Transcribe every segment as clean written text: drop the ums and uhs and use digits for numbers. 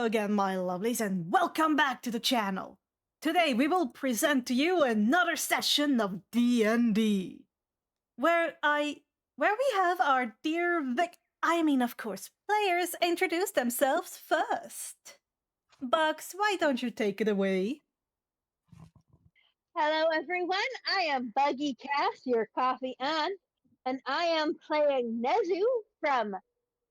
again, my lovelies, and welcome back to the channel. Today we will present to you another session of DND, where we have our dear of course, players introduce themselves first. Bugs, why don't you take it away? Hello everyone, I am Buggy Cass, your coffee aunt, and I am playing Nezu from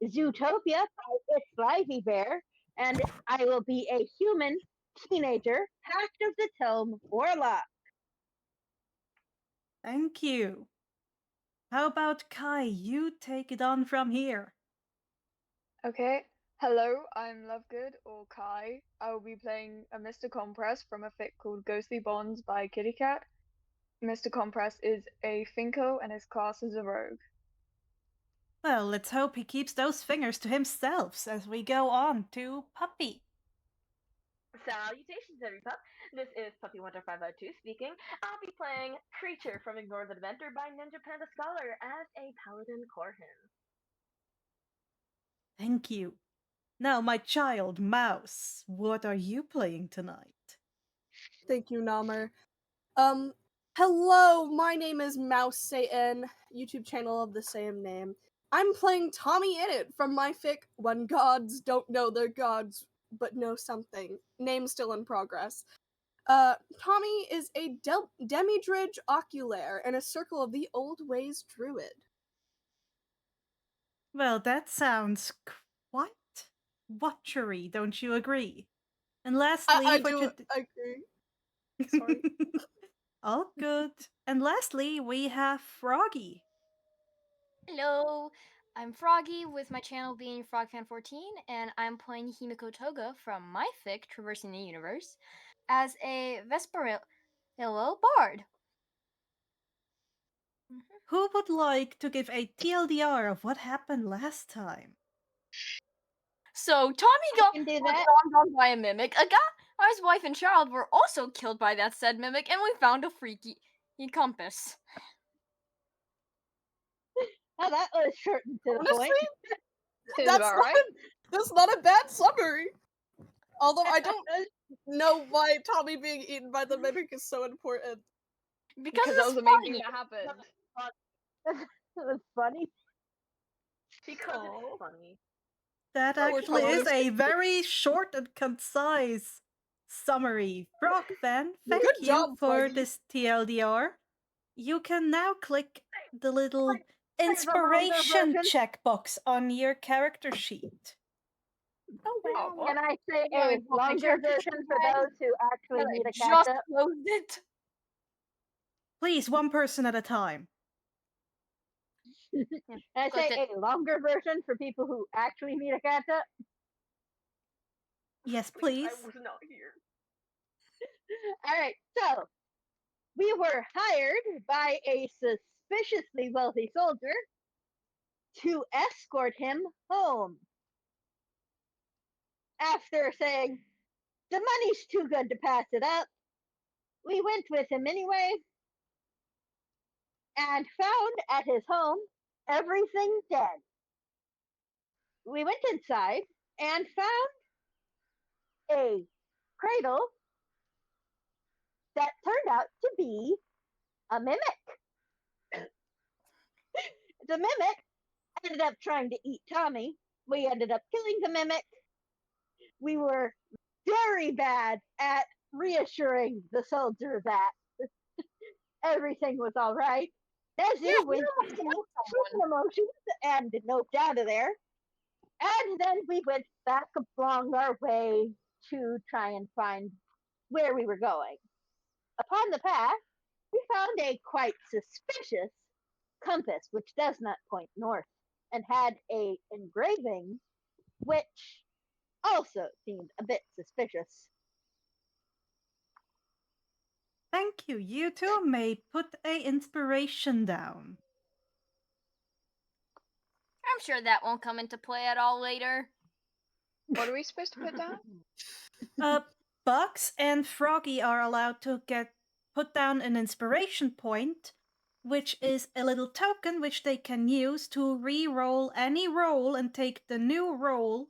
Zootopia by It's Lively Bear, and I will be a human teenager, Pact of the Tome Warlock. Thank you. How about Kai? You take it on from here. Okay. Hello, I'm Lovegood, or Kai. I will be playing a Mr. Compress from a fic called Ghostly Bonds by Kitty Cat. Mr. Compress is a Phinko and his class is a rogue. Well, let's hope he keeps those fingers to himself as we go on to Puppy. Salutations, everypup. This is Puppy1502 speaking. I'll be playing Kreacher from Ignore the Dementor by Ninja Panda Scholar as a Paladin Corhyn. Thank you. Now, my child, Mouse, what are you playing tonight? Thank you, Namer. Hello, my name is Mouse Satan, YouTube channel of the same name. I'm playing Tommy Innit from my fic When Gods Don't Know Their Gods, But Know Something. Name still in progress. Tommy is a Demidritch oculaire and a Circle of the Old Ways Druid. Well, that sounds quite watchery, don't you agree? And lastly, I agree. Sorry. All good. And lastly, we have Froggy. Hello, I'm Froggy with my channel being FrogFan14, and I'm playing Himiko Toga from my fic Traversing the Universe as a Vesperillo Bard. Who would like to give a TLDR of what happened last time? So Tommy got can do bombed that. on by a mimic. His wife and child were also killed by that said mimic, and we found a freaky compass. Oh, that was short and to the Honestly, point. that's not a bad summary. Although I don't know why Tommy being eaten by the mimic is so important. Because that was the main thing that happened. That was funny. Because it's funny. That actually is a very short and concise summary. Frogfan, thank Good you job, for Froggy. this TLDR. You can now click the little inspiration checkbox on your character sheet. Oh, wow. Can I say a longer version for those who actually need a just catch-up? closed it. Please, one person at a time. Can I say a longer version for people who actually need a catch-up? Yes, please. I was not here. Alright, so we were hired by a suspiciously wealthy soldier to escort him home. After saying, the money's too good to pass it up, we went with him anyway and found at his home everything dead. We went inside and found a cradle that turned out to be a mimic. The mimic ended up trying to eat Tommy. We ended up killing the mimic. We were very bad at reassuring the soldier that everything was all right. Nezu went through emotions and noped out of there. And then we went back along our way to try and find where we were going. Upon the path, we found a quite suspicious compass which does not point north and had a engraving which also seemed a bit suspicious. Thank you. You two may put a inspiration down. I'm sure that won't come into play at all later. What are we supposed to put down? Bugs and Froggy are allowed to put down an inspiration point, which is a little token which they can use to re-roll any roll and take the new roll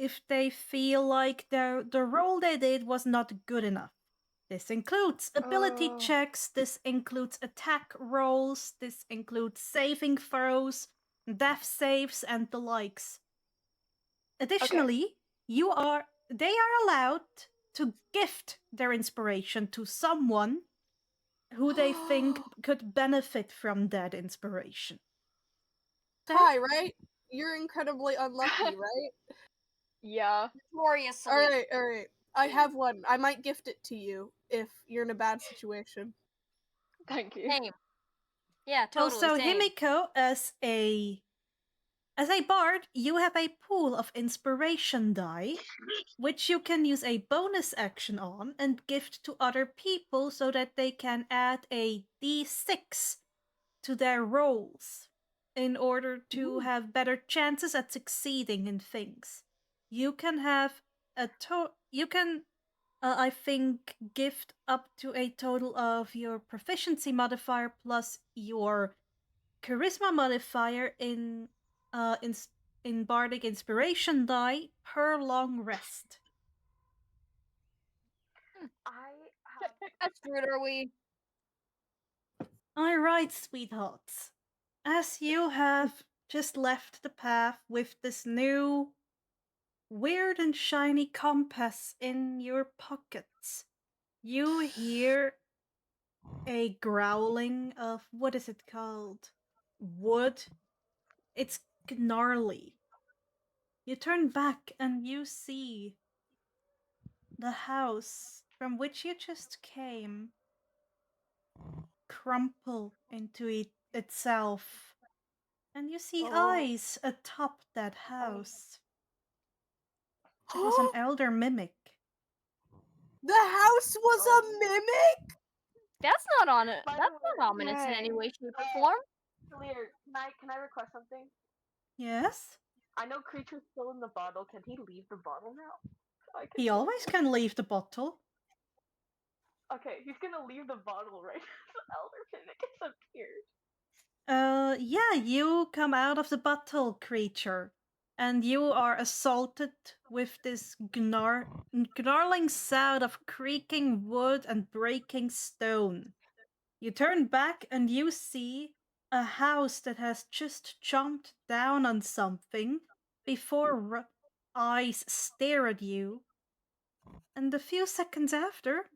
if they feel like the role they did was not good enough. This includes ability Oh. checks, this includes attack rolls, this includes saving throws, death saves, and the likes. Additionally, they are allowed to gift their inspiration to someone who they think could benefit from that inspiration. Kai, right? You're incredibly unlucky, right? Yeah. Gloriously. Alright. I have one. I might gift it to you if you're in a bad situation. Thank you. Same. Yeah, totally. Also, same. Himiko, as a bard, you have a pool of inspiration die, which you can use a bonus action on and gift to other people so that they can add a d6 to their rolls in order to have better chances at succeeding in things. You can have I think, gift up to a total of your proficiency modifier plus your charisma modifier in bardic inspiration die per long rest. I have That's rude, are we? All right, sweethearts. As you have just left the path with this new weird and shiny compass in your pockets, you hear a growling of, what is it called? Wood. It's gnarly. You turn back and you see the house from which you just came crumple into itself. And you see eyes atop that house. It was an elder mimic. The house was a mimic? That's not on it. By the That's way, not ominous in any dang. way, shape, or form. clear. Can I request something? Yes? I know Kreacher's still in the bottle. Can he leave the bottle now? I can He tell always him. can leave the bottle. Okay, he's gonna leave the bottle right as the elder mimic has appeared. Yeah, you come out of the bottle, creature, and you are assaulted with this gnarling sound of creaking wood and breaking stone. You turn back and you see a house that has just chomped down on something before eyes stare at you, and a few seconds after,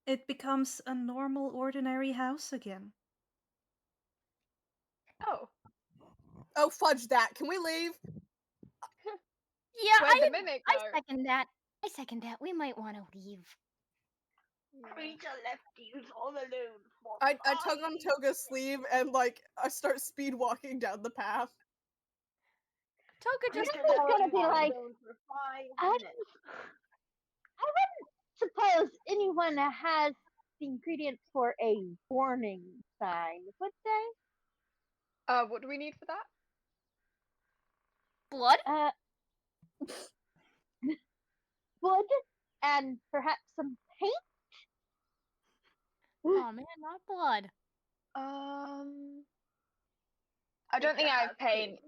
it becomes a normal, ordinary house again. Oh. Oh, fudge that. Can we leave? Yeah, Where'd the mimic I go? second that. I second that. We might want to leave. Kreacher left you all alone. For I tug on 5 Toga's sleeve and, like, I start speed walking down the path. Toga just Kreacher It's left gonna you be all like, alone for 5 I minutes. suppose anyone has the ingredients for a warning sign, would they? What do we need for that? blood. Wood and perhaps some paint? Oh man, not blood. I don't think I have has paint.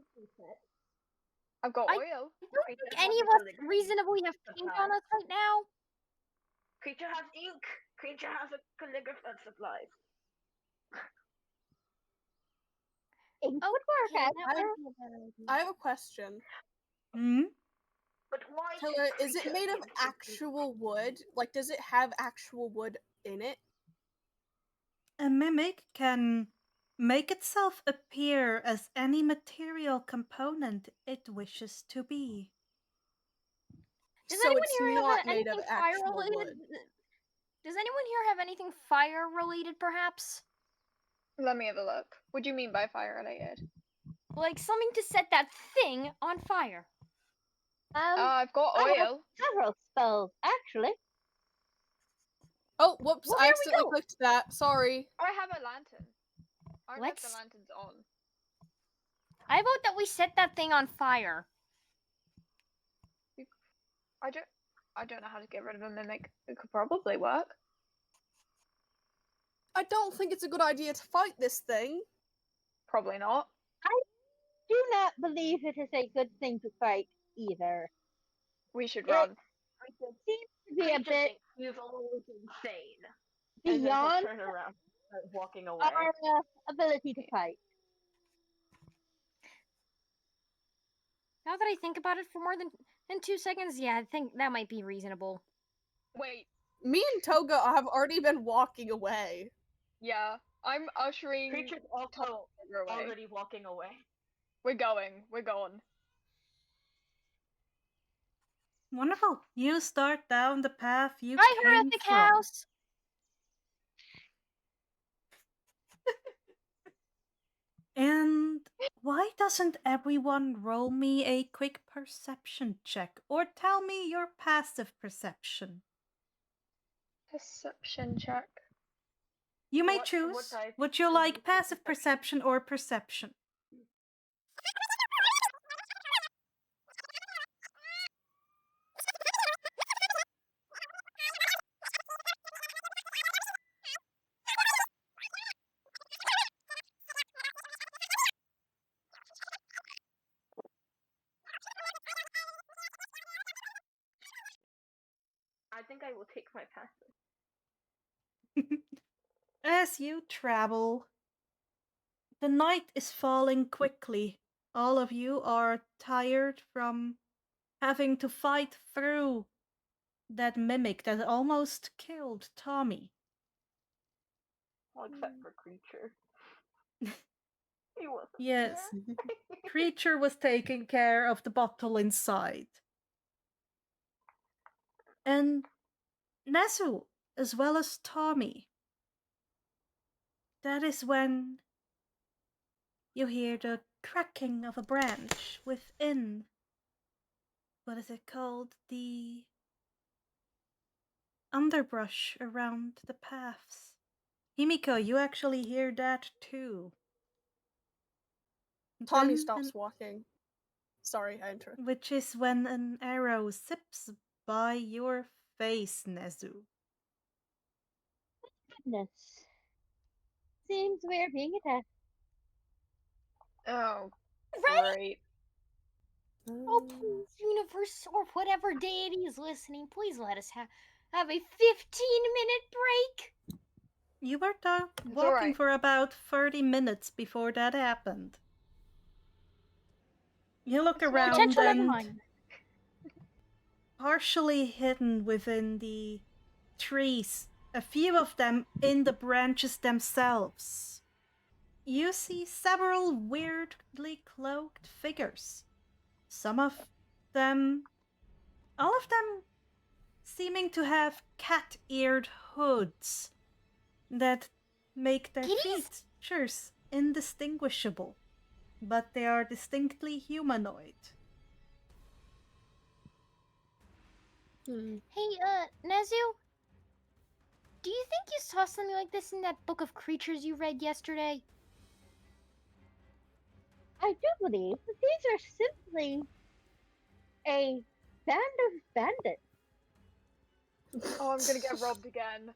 I've got I- oil. I don't Kreacher think has any a of us calligraphy reasonably have paint on us right now. Kreacher has ink. Kreacher has a calligrapher supplies. Ink Oh, would work, okay, actually. that would be a better idea. I have a question. Hmm? But why Taylor, should is it Kreacher made of be able to do actual wood? Like, does it have actual wood in it? A mimic can make itself appear as any material component it wishes to be. Does So anyone it's here not have made of anything fire actual related? wood. Does anyone here have anything fire related, perhaps? Let me have a look. What do you mean by fire related? Like something to set that thing on fire. I've got I have oil. several spells, actually. Oh, whoops, Well, I there we accidentally go. clicked that. Sorry. I have a lantern. Aren't like the Let's- lanterns on? I vote that we set that thing on fire. I don't know how to get rid of a mimic. It could probably work. I don't think it's a good idea to fight this thing. Probably not. Do not believe it is a good thing to fight. either. We should It run. seems to be a Kreacher bit thinks he's almost insane. And then he'll beyond turn around and start walking away. our ability to fight. Now that I think about it for more than 2 seconds, yeah, I think that might be reasonable. Wait, Me and Toga have already been walking away. yeah. I'm ushering Kreacher's Toga also away. already walking away. We're going. We're going. Wonderful. You start down the path you Hi, came horrific from. house! And why doesn't everyone roll me a quick perception check or tell me your passive perception? Perception check. You may What choose. type Would you is like the passive perception? perception or perception? I think I will take my passive. As you travel, the night is falling quickly. All of you are tired from having to fight through that mimic that almost killed Tommy. Well, except for Kreacher. He wasn't Yes, there. Kreacher was taking care of the bottle inside. And Nezu, as well as Tommy. That is when you hear the cracking of a branch within. What is it called? The underbrush around the paths. Himiko, you actually hear that too. Tommy Then stops walking. Sorry, I interrupted. which is when an arrow zips by your face, Nezu. Goodness. Seems we're being attacked. Oh, Right? great. Oh, please, universe or whatever deity is listening, please let us have a 15-minute break. You were walking alright. for about 30 minutes before that happened. You look around Potentially and fine. partially hidden within the trees, a few of them in the branches themselves. You see several weirdly cloaked figures. Some of them, all of them seeming to have cat-eared hoods that make their Kitties? features indistinguishable, but they are distinctly humanoid. Hey, Nezu? Do you think you saw something like this in that book of creatures you read yesterday? I do believe that these are simply a band of bandits. Oh, I'm gonna get robbed again.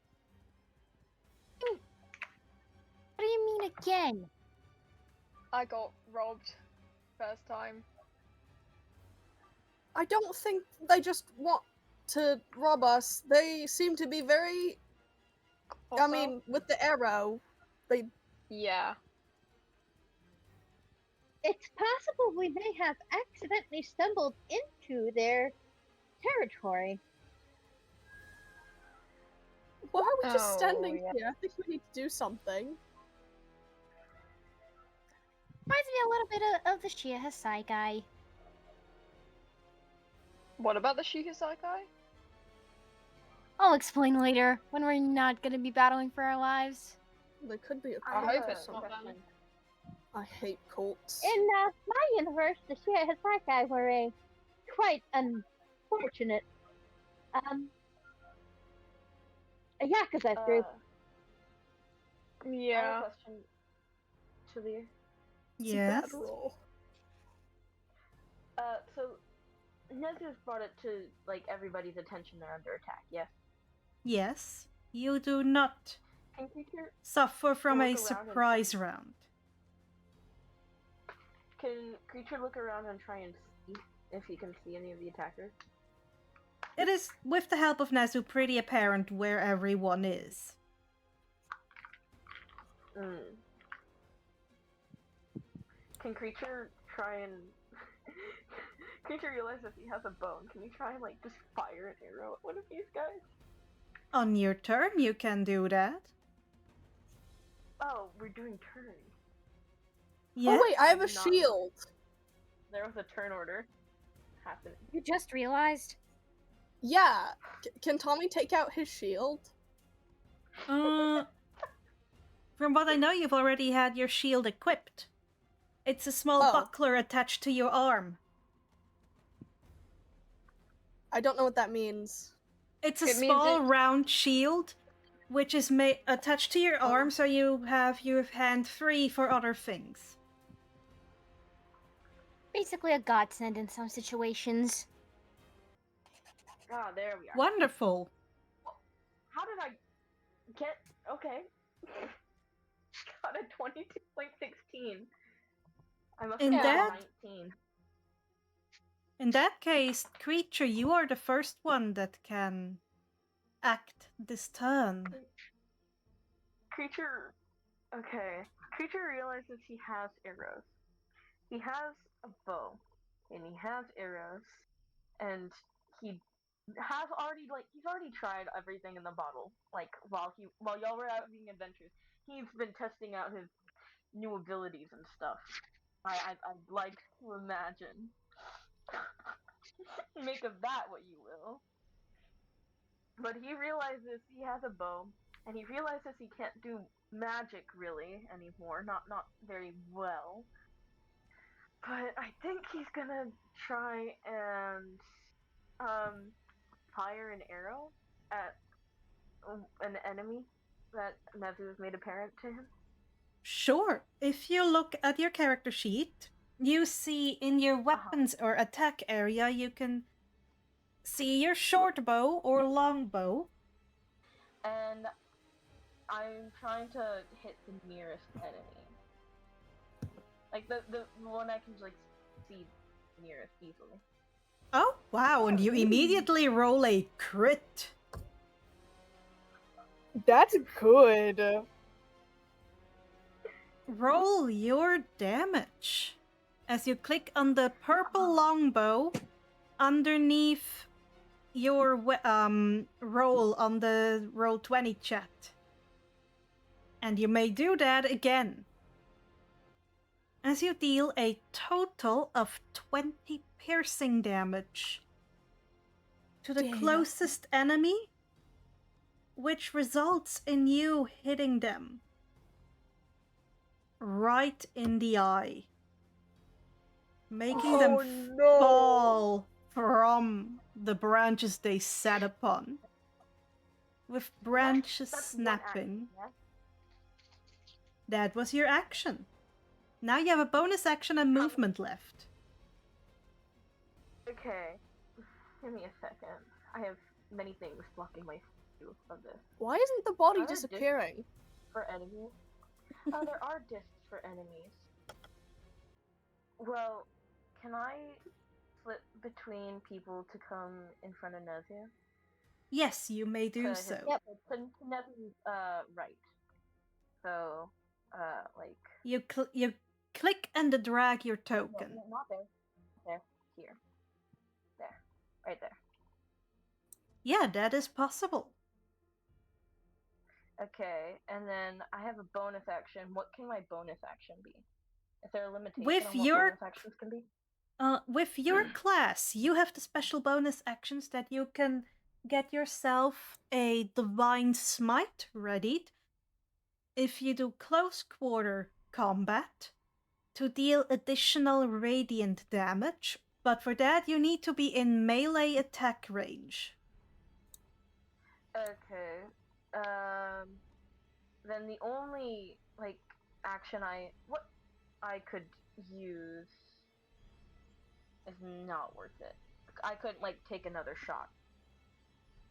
What do you mean again? I got robbed first time. I don't think they just want to rob us. They seem to be very. I Also, mean, with the arrow, they. yeah. It's possible we may have accidentally stumbled into their territory. Why are we just Oh, standing yeah. here? I think we need to do something. Reminds me a little bit of the Shia Isekaied. What about the Shihisakai? I'll explain later, when we're not gonna be battling for our lives. There could be a I cult hope or it's something. not them. I hate cults. In my universe, the Shia Hisakai were a quite unfortunate a Yakuza group. I have Yeah. a question, Talir. It's a Yes. bad roll. So Nezu's brought it to like everybody's attention they're under attack, yes? Yes, you do not Can Kreacher suffer from look a around and surprise round. look around and try and see if he can see any of the attackers. It is, with the help of Nezu, pretty apparent where everyone is. Can Kreacher try and... Kreacher realizes he has a bone. Can you try and, like, just fire an arrow at one of these guys? On your turn, you can do that. Oh, we're doing turns. Yeah. Oh wait, I have a Not- shield. There was a turn order happening. You just realized? Yeah. Can Tommy take out his shield? From what I know, you've already had your shield equipped. It's a small Oh. buckler attached to your arm. I don't know what that means. It's a It means small it- round shield, which is attached to your arm, so you have your hand free for other things. Basically a godsend in some situations. Ah, there we are. Wonderful. How did I get... Okay. Got a 22.16. I must In have that- got 19. In that case, Kreacher, you are the first one that can act this turn. Kreacher... Okay. Kreacher realizes he has arrows. He has a bow. And he has arrows. And he has already, like, he's already tried everything in the bottle. Like, while y'all were having adventures. He's been testing out his new abilities and stuff. I'd like to imagine. Make of that what you will. But he realizes he has a bow, and he realizes he can't do magic really anymore, not very well. But I think he's gonna try and fire an arrow at an enemy that Nezu has made apparent to him. Sure. If you look at your character sheet, you see in your weapons or attack area, you can see your short bow or long bow. And I'm trying to hit the nearest enemy. Like the one I can like see nearest easily. Oh, wow, and you immediately roll a crit. That's good. Roll your damage. As you click on the purple longbow underneath your roll on the Roll20 chat. And you may do that again. As you deal a total of 20 piercing damage to the Damn. closest enemy, which results in you hitting them right in the eye, making them fall from the branches they sat upon, with branches That's one snapping. action, yeah? That was your action. Now you have a bonus action and movement left. Okay. Give me a second. I have many things blocking my view of this. Why isn't the body Are there disappearing? For enemies? Oh, there are discs for enemies. Well, can I flip between people to come in front of Nezu? Yes, you may do so. Yep. To Nezu's right. So, like... You click and drag your No, token. not there. There. Here. There. Right there. Yeah, that is possible. Okay, and then I have a bonus action. What can my bonus action be? Is there a limitation With on what your- bonus actions can be? With your class, you have the special bonus actions that you can get yourself a Divine Smite readied. If you do close quarter combat, to deal additional radiant damage, but for that you need to be in melee attack range. Okay. Then the only like action I could use is not worth it. I couldn't like take another shot.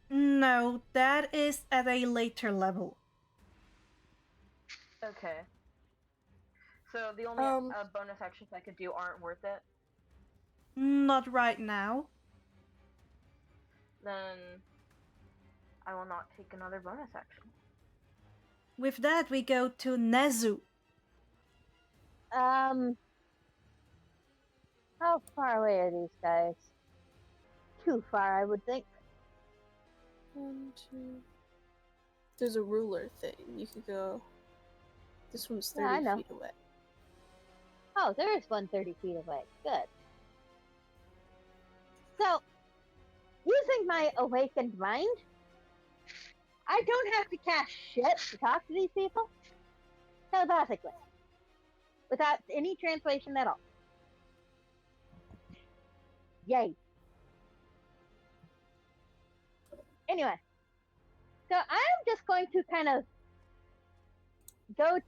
No, that is at a later level. Okay. So the only bonus actions I could do aren't worth it. Not right now. Then I will not take another bonus action. With that, we go to Nezu. How far away are these guys? Too far, I would think. 1, 2. There's a ruler thing. You could go. This one's 30 Yeah, I know. feet away. Oh, there is one 30 feet away. Good. So, using my awakened mind, I don't have to cast shit to talk to these people telepathically, without any translation at all. Yay. Anyway, so I'm just going to kind of go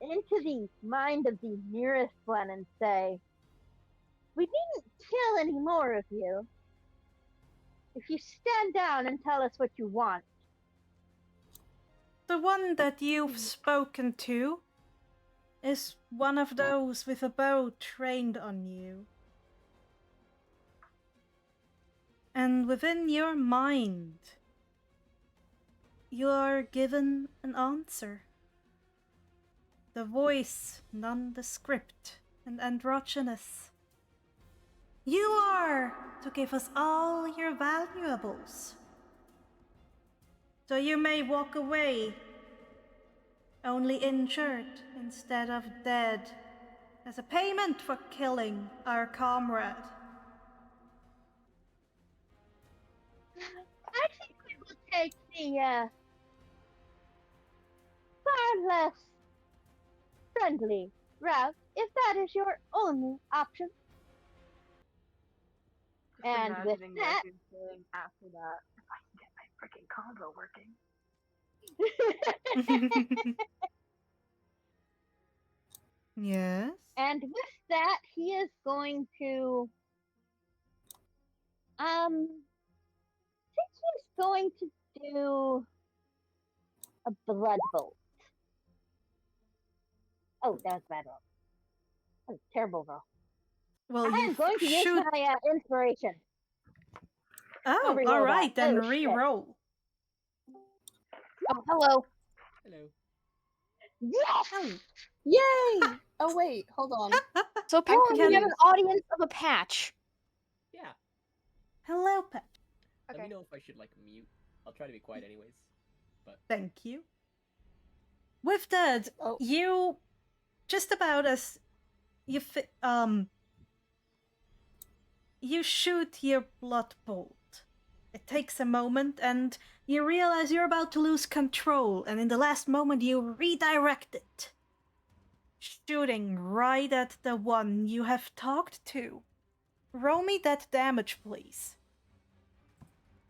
into the mind of the nearest one and say, we needn't kill any more of you if you stand down and tell us what you want. The one that you've spoken to is one of those with a bow trained on you. And within your mind, you are given an answer. The voice nondescript and androgynous. You are to give us all your valuables, so you may walk away only injured instead of dead, as a payment for killing our comrade. I think we will take the far less friendly route if that is your only option. Just And with imagining that- Nezu saying after that, if I can get my freaking combo working. Yes? And with that, he is going to I think he's going to do a blood bolt. Oh, that was a bad roll. That was a terrible roll. Well, I am going to use shoot. my inspiration. Oh, re-roll alright, that. then Oh, shit. re-roll. Oh, hello. Hello. Yes! Yay! Oh wait, hold on. So apparently we have an confused. audience of a patch. Yeah. Hello, Pet. Let Okay. me know if I should like mute. I'll try to be quiet anyways. Thank you. With that, Oh. you just about as you you shoot your blood bolt. It takes a moment, and you realize you're about to lose control, and in the last moment you redirect it, shooting right at the one you have talked to. Roll me that damage, please.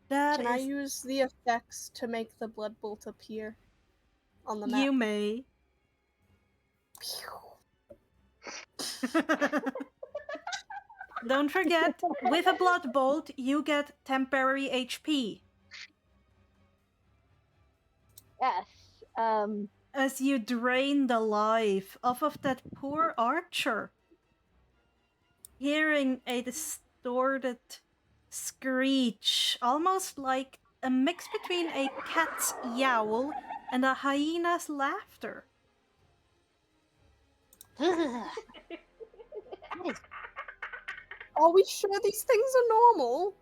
That Can I is- use the effects to make the blood bolt appear on the map? You may. Don't forget, with a blood bolt, you get temporary HP. Yes. As you drain the life off of that poor archer. Hearing a distorted screech, almost like a mix between a cat's yowl and a hyena's laughter. Are we sure these things are normal?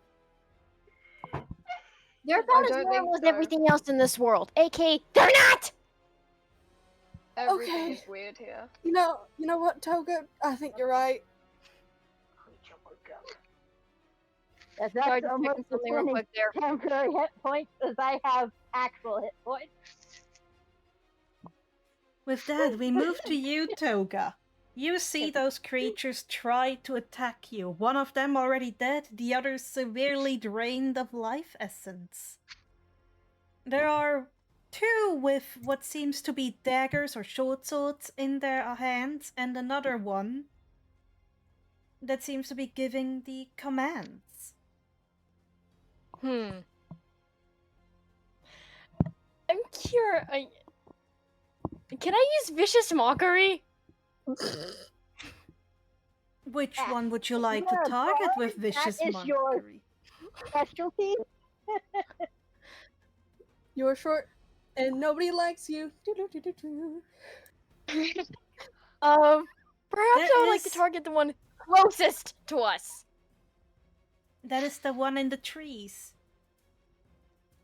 They're I about as don't think normal as so. everything else in this world. AK, they're not! Everything Okay. is weird here. You know what, Toga? I think you're right. Kreacher woke up. Yes, Sorry, that's just checking almost as something real many quick there. temporary hit points as I have actual hit points. With that, we move to you, Toga. You see those creatures try to attack you. One of them already dead, the other severely drained of life essence. There are two with what seems to be daggers or short swords in their hands, and another one that seems to be giving the commands. I'm curious. Can I use Vicious Mockery? Which Ah, one would you like to you're a target bard? with vicious That is your mockery? specialty. You're short and nobody likes you. Perhaps I would like to is- target the one closest to us. That is the one in the trees.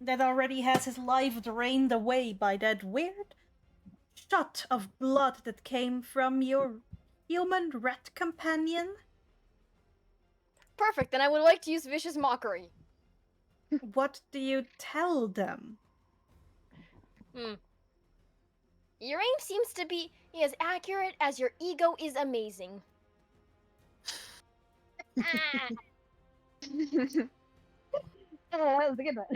That already has his life drained away by that weird shot of blood that came from your human rat companion. Perfect, then I would like to use Vicious Mockery. What do you tell them? Your aim seems to be as accurate as your ego is amazing. Ah, That was a good one.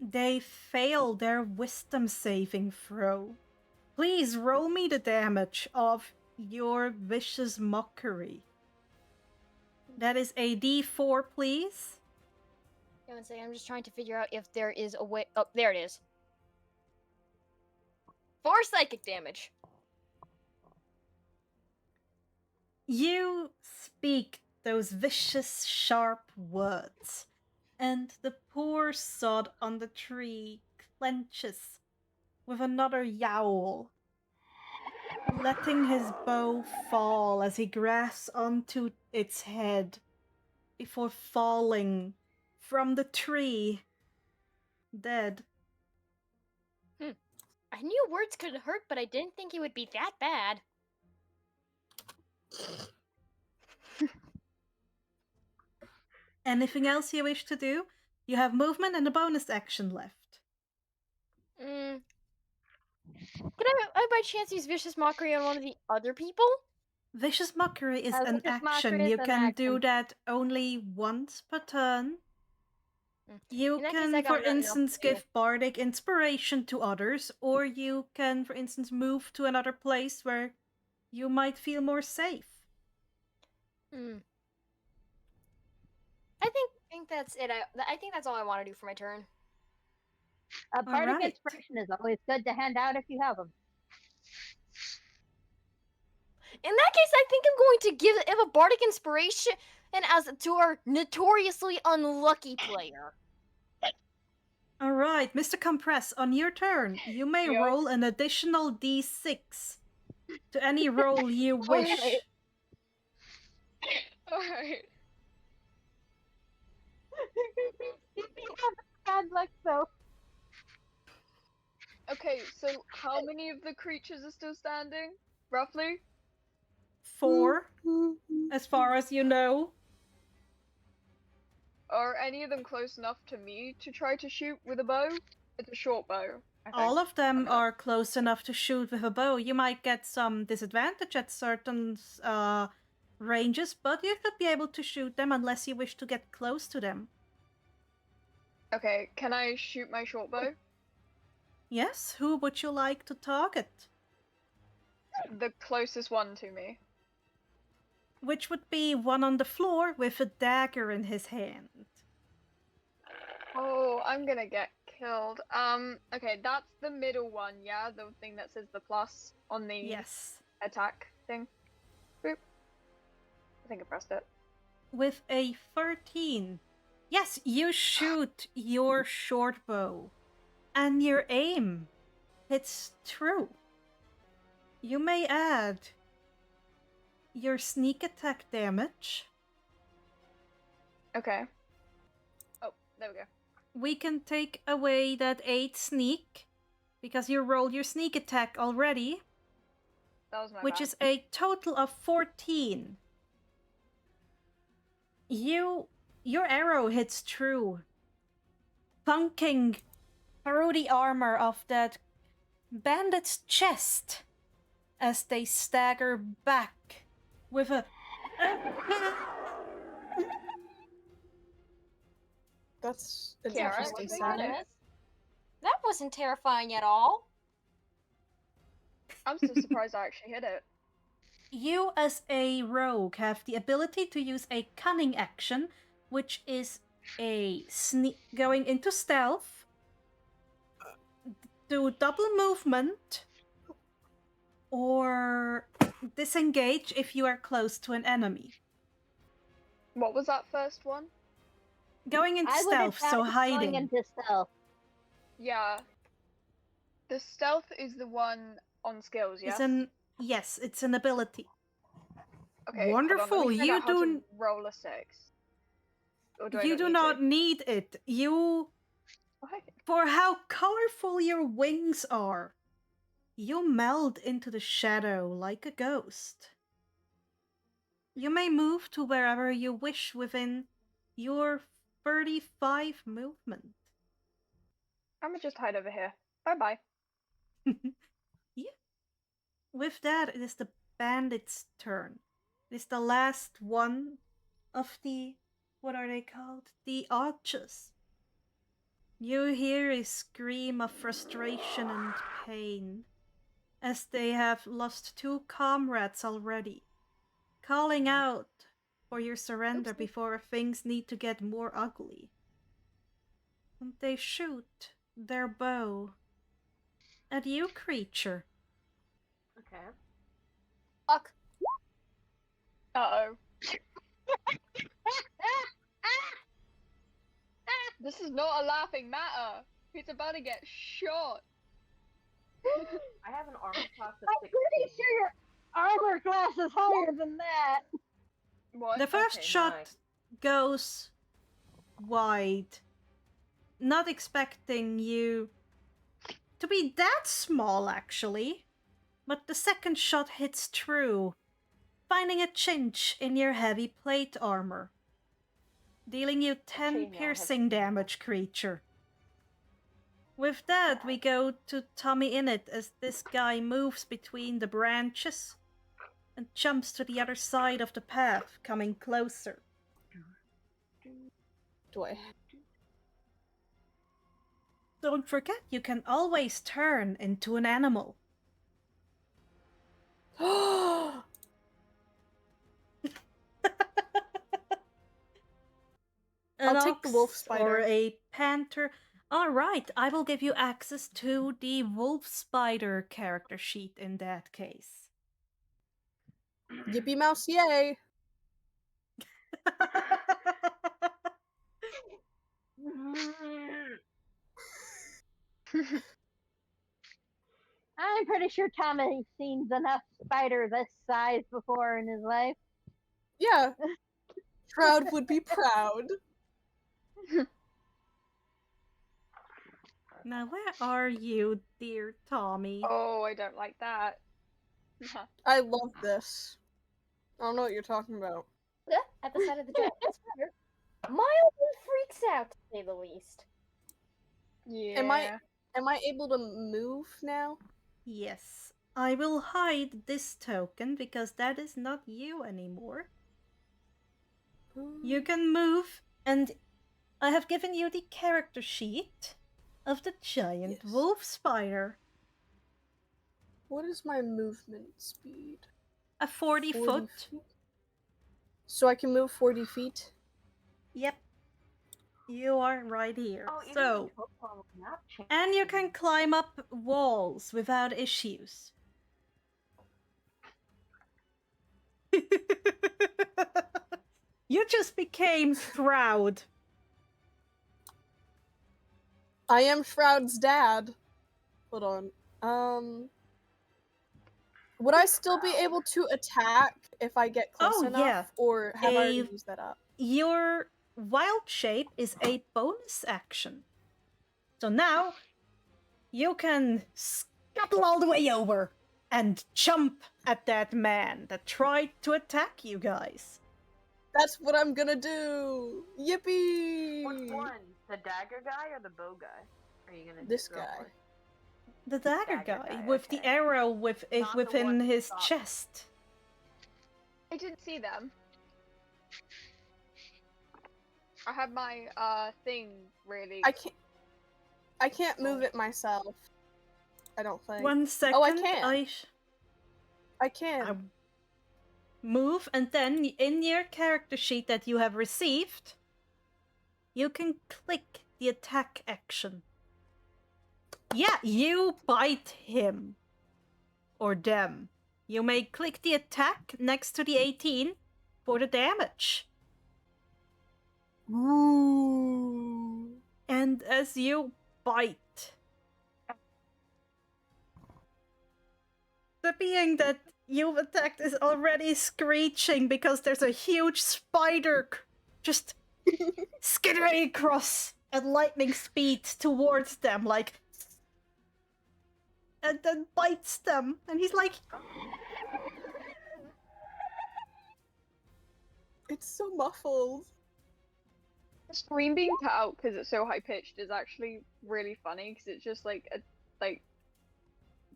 They fail their wisdom saving throw. Please roll me the damage of your vicious mockery. That is a d4, please. yeah, one second, I'm just trying to figure out if there is a way. Oh, there it is. 4 psychic damage. You speak those vicious, sharp words, and the poor sod on the tree clenches with another yowl, letting his bow fall as he grasps onto its head before falling from the tree, dead. I knew words could hurt, but I didn't think it would be that bad. Anything else you wish to do? You have movement and a bonus action left. Could I by chance use Vicious Mockery on one of the other people? Vicious Mockery is an Vicious Mockery action. is You an can do action. that only once per turn. You In that case, I can, got for nothing else instance, to do. give bardic inspiration to others, or you can, for instance, move to another place where you might feel more safe. I think that's it. I think that's all I want to do for my turn. A bardic Alright. inspiration is always good to hand out if you have them. In that case, I think I'm going to give Eva Bardic Inspiration and as to our notoriously unlucky player. Alright, Mr. Compress, on your turn, you may Yeah. roll an additional d6 to any roll you wish. Alright. Alright. Bad luck though. Okay, so how many of the creatures are still standing? Roughly? 4, as far as you know. Are any of them close enough to me to try to shoot with a bow? It's a short bow. I think. All of them Okay. are close enough to shoot with a bow. You might get some disadvantage at certain ranges, but you should be able to shoot them unless you wish to get close to them. Okay, can I shoot my short bow? Yes, who would you like to target? The closest one to me. Which would be one on the floor with a dagger in his hand. Oh, I'm gonna get killed. Okay, that's the middle one, yeah? The thing that says the plus on the Yes. attack thing. Boop. I think I pressed it. With a 13. Yes, you shoot your short bow. And your aim hits true. You may add your sneak attack damage. Okay. Oh, there we go. We can take away that 8 sneak, because you rolled your sneak attack already, That was my which bad. is a total of 14. Your arrow hits true, punking through the armor of that bandit's chest as they stagger back with a That's an Kiara, interesting what they sound. did? That wasn't terrifying at all. I'm still surprised I actually hit it. You, as a rogue, have the ability to use a cunning action, which is a going into stealth, do double movement, or disengage if you are close to an enemy. What was that first one? Going into I would stealth, so advise hiding. going into stealth. Yeah. The stealth is the one on skills, yes? Yes, it's an ability. Okay, Wonderful. Hold on, let me figure You out how to do roll a 6. Or do I you do need not to? need it. You Okay. For how colorful your wings are, you meld into the shadow like a ghost. You may move to wherever you wish within your 35 movement. I'm gonna just hide over here. Bye-bye. Yeah. With that, it is the bandit's turn. It is the last one of the, what are they called? The archers. You hear a scream of frustration and pain, as they have lost 2 comrades already, calling out for your surrender before things need to get more ugly. And they shoot their bow at you, Kreacher. Okay. Fuck. Uh-oh. This is not a laughing matter. He's about to get shot. I have an armor class of I'm 16. pretty sure your armor class is higher than that. What? The first Okay, shot nice. goes wide, not expecting you to be that small, actually. But the second shot hits true, finding a chinch in your heavy plate armor, dealing you 10 chainmail has piercing damage, Kreacher. With that, we go to Tommy Innit as this guy moves between the branches and jumps to the other side of the path, coming closer. Do I? Don't forget, you can always turn into an animal. An I'll take the wolf ox spider. or a panther. All right, I will give you access to the wolf spider character sheet in that case. Yippee mouse, yay! I'm pretty sure Tommy's seen enough spider this size before in his life. Yeah. Shroud would be proud. Now, where are you, dear Tommy? Oh, I don't like that. I love this. I don't know what you're talking about. At the side of the giant spider. Mildly freaks out, to say the least. Yeah. Am I able to move now? Yes, I will hide this token because that is not you anymore. You can move, and I have given you the character sheet of the giant Yes. wolf spider. What is my movement speed? A 40 foot. feet? So I can move 40 feet? Yep. You are right here. Oh, even So, the Pokemon will not change. and you can climb up walls without issues. You just became Shroud. I am Shroud's dad. Hold on. Would I still be able to attack if I get close Oh, enough? yeah. Or have I already A- used that up? Your wild shape is a bonus action. So now you can scuttle all the way over and jump at that man that tried to attack you guys. That's what I'm gonna do! Yippee! Which one? The dagger guy or the bow guy? Are you gonna This go guy. for? The dagger Dagger guy guy, with the okay. arrow Not the within one who his stopped. chest. I didn't see them. I have my thing really. I can't move it myself. I don't think. 1 second. Oh, I can. I I can. move, and then in your character sheet that you have received, you can click the attack action. Yeah, you bite him. or them. You may click the attack next to the 18 for the damage. Ooh. And as you bite, the being that you've attacked is already screeching because there's a huge spider just skittering across at lightning speed towards them, like, and then bites them, and he's like, It's so muffled. The scream being cut out because it's so high pitched is actually really funny because it's just like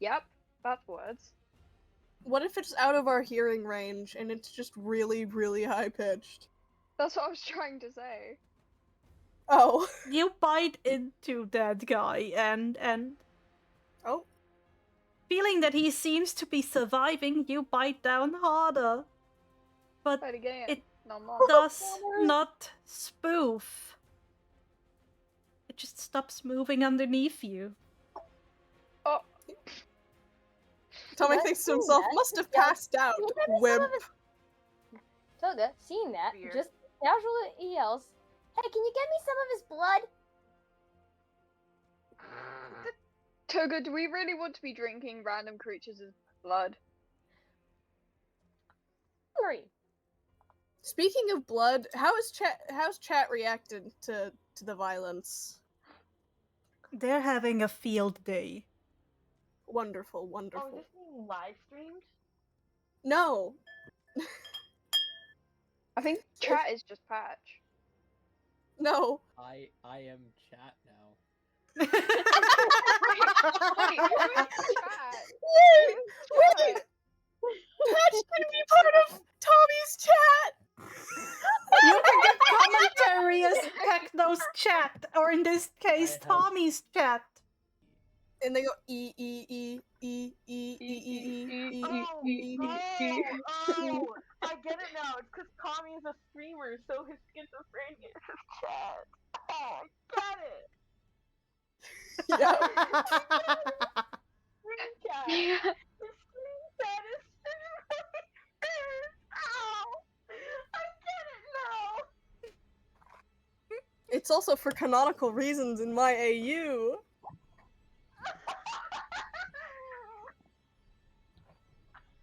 yep, that's words. What if it's out of our hearing range and it's just really, really high pitched? That's what I was trying to say. Oh. you bite into that guy, and Oh. feeling that he seems to be surviving, you bite down harder. But But again, it no more. does not spoof. It just stops moving underneath you. Oh, Tommy What? thinks to himself, That? must have Yeah. passed out, Can you give me some wimp. of his- Toga, seeing that, Weird. just casually yells, "Hey, can you get me some of his blood?" Toga, do we really want to be drinking random creatures' blood? Hungry. Speaking of blood, how's chat reacted to the violence? They're having a field day. Wonderful, Oh, wonderful. is this being live streamed? No. I think chat is just patch. No. I am chat now. Wait, who is chat? Wait! Pat's gonna be part of Tommy's chat! You can get commentary as Techno's chat, or in this case, I have- Tommy's chat. And they go Oh, I get it now. It's because Tommy is a streamer, so his schizophrenia is his chat. Oh, I get it. Yeah. Screen chat. Yeah. The screen chat is Ow! I get it now. It's also for canonical reasons in my AU.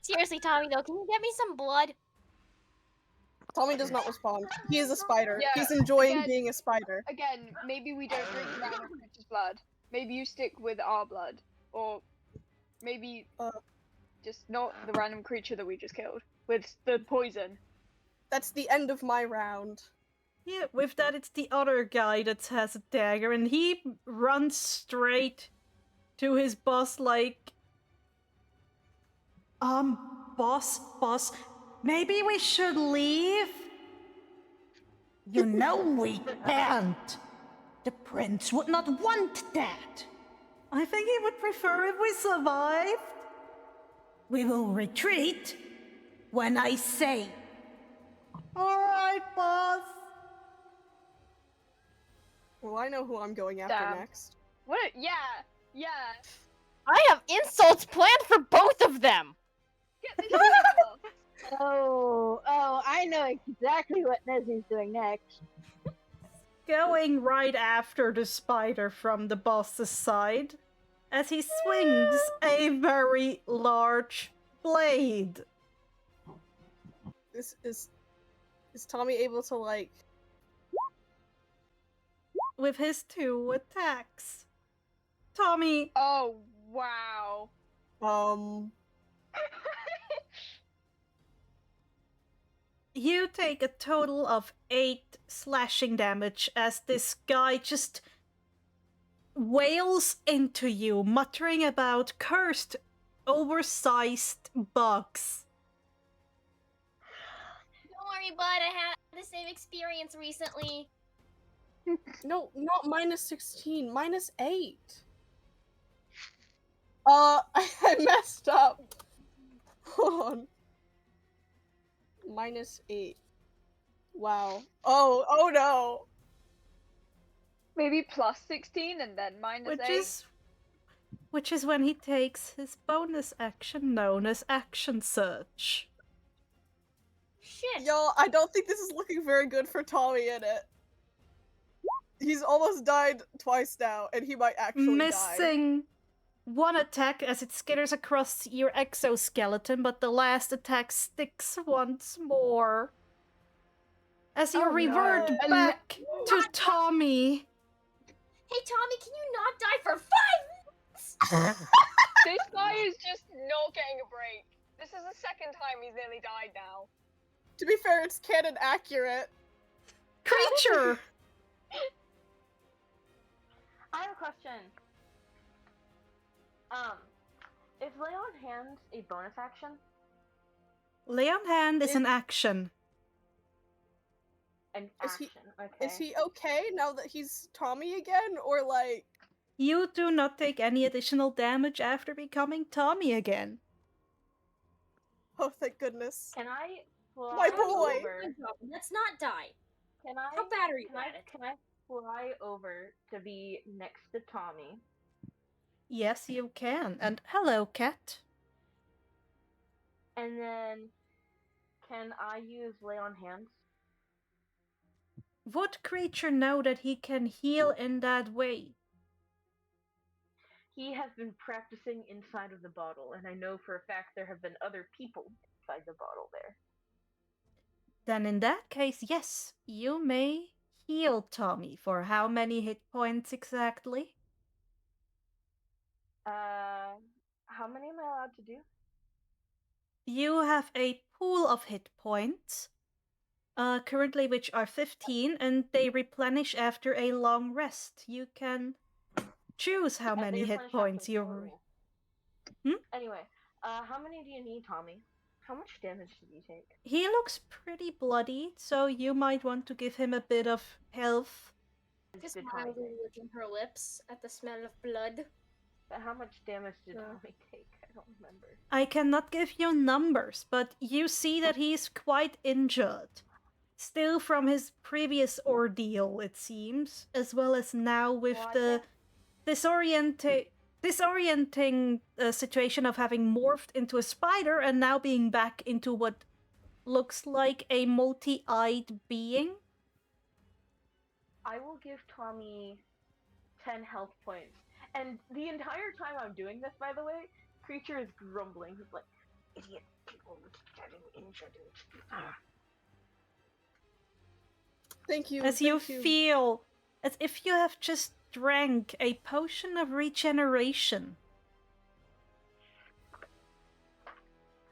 Seriously, Tommy, though, can you get me some blood? Tommy does not respond. He is a spider. Yeah, He's enjoying again- being a spider. Again, maybe we don't drink random creatures' blood. Maybe you stick with our blood. Or maybe just not the random creature that we just killed. With the poison. That's the end of my round. Yeah, with that, it's the other guy that has a dagger, and he runs straight to his boss like, boss, maybe we should leave? You know we can't. The prince would not want that. I think he would prefer if we survived. We will retreat when I say. All right, boss. Well, I know who I'm going after Damn. next. What? Yeah! Yeah! I have insults planned for both of them! Get this shit off! Oh, I know exactly what Nezu's doing next. Going right after the spider from the boss's side, as he swings a very large blade. Is Tommy able to, like... With his 2 attacks. Tommy, Oh, wow. you take a total of 8 slashing damage as this guy just wails into you, muttering about cursed, oversized bugs. Don't worry, bud. I had the same experience recently. No, not -16, -8. I messed up. Hold on. -8. Wow. Oh no. Maybe plus 16 and then minus Which 8. is which is when he takes his bonus action known as Action Search. Shit. Y'all, I don't think this is looking very good for Tommy in it. He's almost died twice now, and he might actually die. Missing one attack as it skitters across your exoskeleton, but the last attack sticks once more. As you Oh, revert no. back to Tommy. Hey, Tommy, can you not die for 5 minutes? This guy is just not getting a break. This is the second time he's nearly died now. To be fair, it's canon accurate. Kreacher! I have a question. Is Lay on Hands a bonus action? Lay on Hand is an action. An Is he- action, okay. Is he okay now that he's Tommy again, or like... You do not take any additional damage after becoming Tommy again. Oh, thank goodness. Can I fly My boy! over? Let's not die. Can I? How bad are you Can I, at it? can I fly over to be next to Tommy? Yes, you can. And hello, cat. And then, can I use Lay on Hands? Would Kreacher know that he can heal in that way? He has been practicing inside of the bottle, and I know for a fact there have been other people inside the bottle there. Then in that case, yes, you may heal Tommy. For how many hit points exactly? How many am I allowed to do? You have a pool of hit points, currently which are 15, and they replenish after a long rest. You can choose how And many they hit replenish after points the you're... total. Anyway, how many do you need, Tommy? How much damage did you take? He looks pretty bloody, so you might want to give him a bit of health. Just Did Tommy mildly take? licking her lips at the smell of blood. But how much damage did Yeah. Tommy take? I don't remember. I cannot give you numbers, but you see that he's quite injured. Still from his previous ordeal, it seems, as well as now with Well, I the disorienting situation of having morphed into a spider and now being back into what looks like a multi-eyed being. I will give Tommy 10 health points. And the entire time I'm doing this, by the way, Kreacher is grumbling. He's like, idiot people getting injured. Thank you. As you thank feel as if you have just drank a potion of regeneration.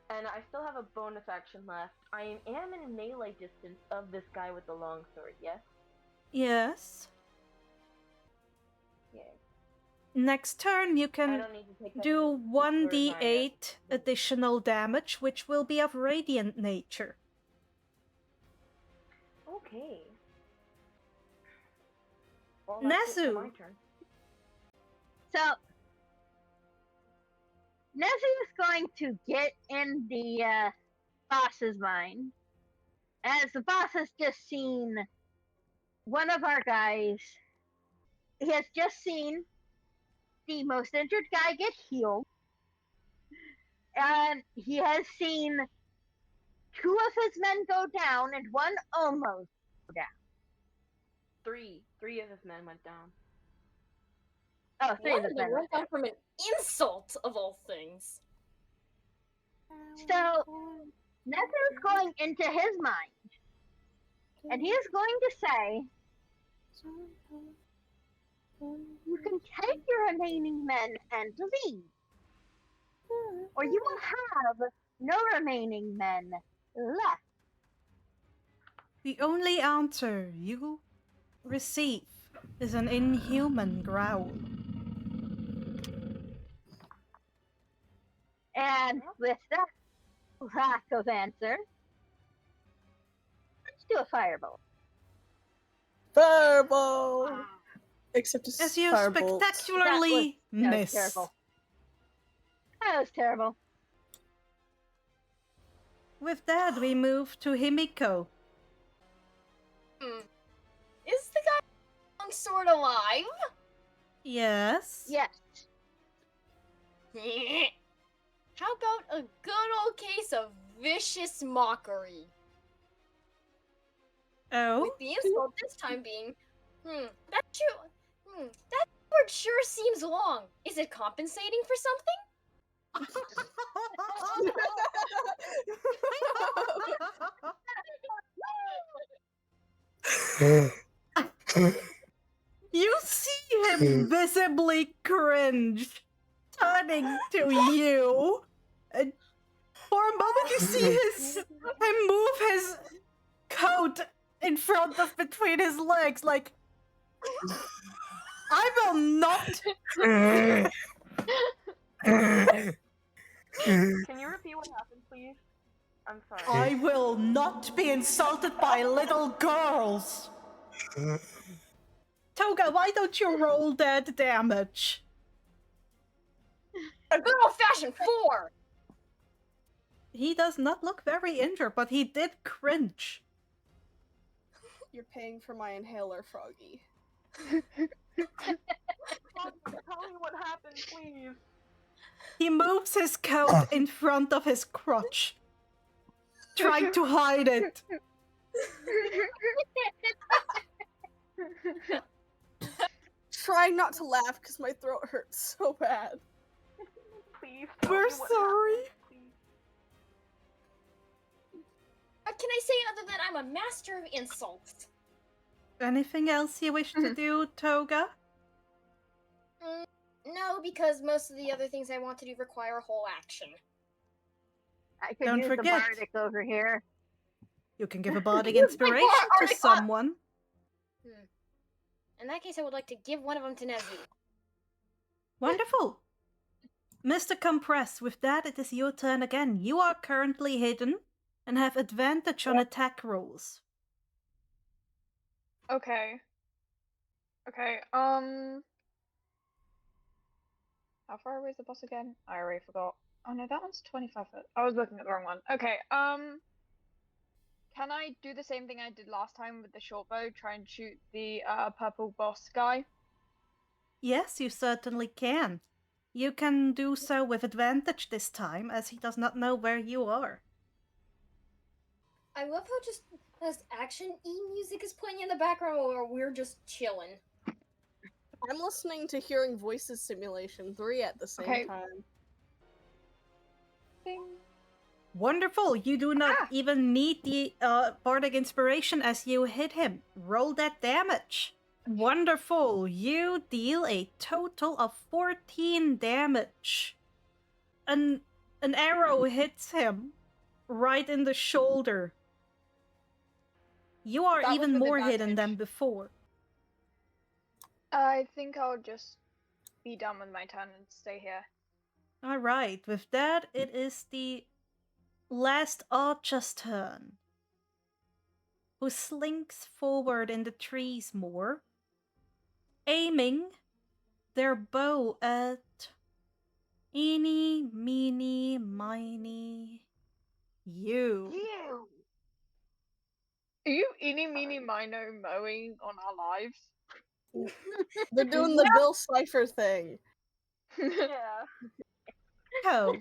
And I still have a bonus action left. I am in melee distance of this guy with the long sword, yes? Yes. Yeah. Next turn you I can don't need to take that do into consideration. 1d8 additional damage, which will be of radiant nature. Okay. Well, that's it for my Nezu! turn. So, Nezu is going to get in the boss's mind, as the boss has just seen one of our guys. He has just seen the most injured guy get healed, and he has seen 2 of his men go down and 1 almost go down. Three of his men went down. Oh, 3 of his men. went down from an insult of all things. So, Nezu is going into his mind, and he is going to say, you can take your remaining men and leave, or you will have no remaining men left. The only answer you receive is an inhuman growl. And with that lack of answer, let's do a firebolt. Fireball! Except it's As you firebolt. spectacularly That was miss. terrible. That was terrible. With that, we move to Himiko. Is the guy with the long sword alive? Yes. Yes. How about a good old case of vicious mockery? Oh? With the insult this time being, that word sure seems long. Is it compensating for something? You see him visibly cringe, turning to you. And for a moment, you see him move his coat in front of between his legs, like, I will not. Can you repeat what happened, please? I'm sorry. I will not be insulted by little girls. Toga, why don't you roll that damage? A good old-fashioned 4! He does not look very injured, but he did cringe. You're paying for my inhaler, Froggy. Tell me what happened, please. He moves his coat in front of his crotch, trying to hide it. Trying not to laugh because my throat hurts so bad. Please. Tell We're me what sorry. happened, please. What can I say other than I'm a master of insults? Anything else you wish to do, Toga? No, because most of the other things I want to do require whole action. I could Don't use forget. the bardic over here. You can give a bardic inspiration to someone. In that case, I would like to give one of them to Nezu. Wonderful. Mr. Compress, with that, it is your turn again. You are currently hidden and have advantage on attack rolls. Okay. Okay, how far away is the boss again? I already forgot. Oh no, that one's 25 foot. I was looking at the wrong one. Okay, can I do the same thing I did last time with the short bow? Try and shoot the, purple boss guy? Yes, you certainly can. You can do so with advantage this time, as he does not know where you are. I love how just as action music is playing in the background while we're just chilling. I'm listening to Hearing Voices Simulation 3 at the same time. Ding. Wonderful! You do not even need the bardic inspiration as you hit him. Roll that damage. Wonderful! You deal a total of 14 damage. An arrow hits him right in the shoulder. You are That was even with more hidden advantage. than before. I think I'll just be done with my turn and stay here. Alright, with that, it is the last archer's turn, who slinks forward in the trees more, aiming their bow at eeny, meeny, miny, you. You! Are you eeny meeny mino mowing on our lives? They're doing the Bill Cipher thing. Yeah. Oh.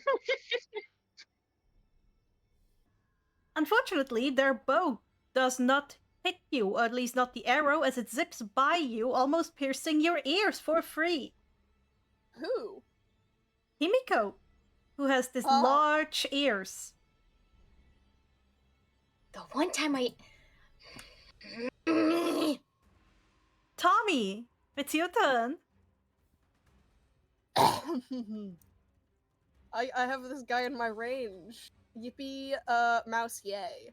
Unfortunately, their bow does not hit you, or at least not the arrow, as it zips by you, almost piercing your ears for free. Who? Himiko, who has this Oh. large ears. The one time I... Tommy, it's your turn. I have this guy in my range. Yippee, mouse yay.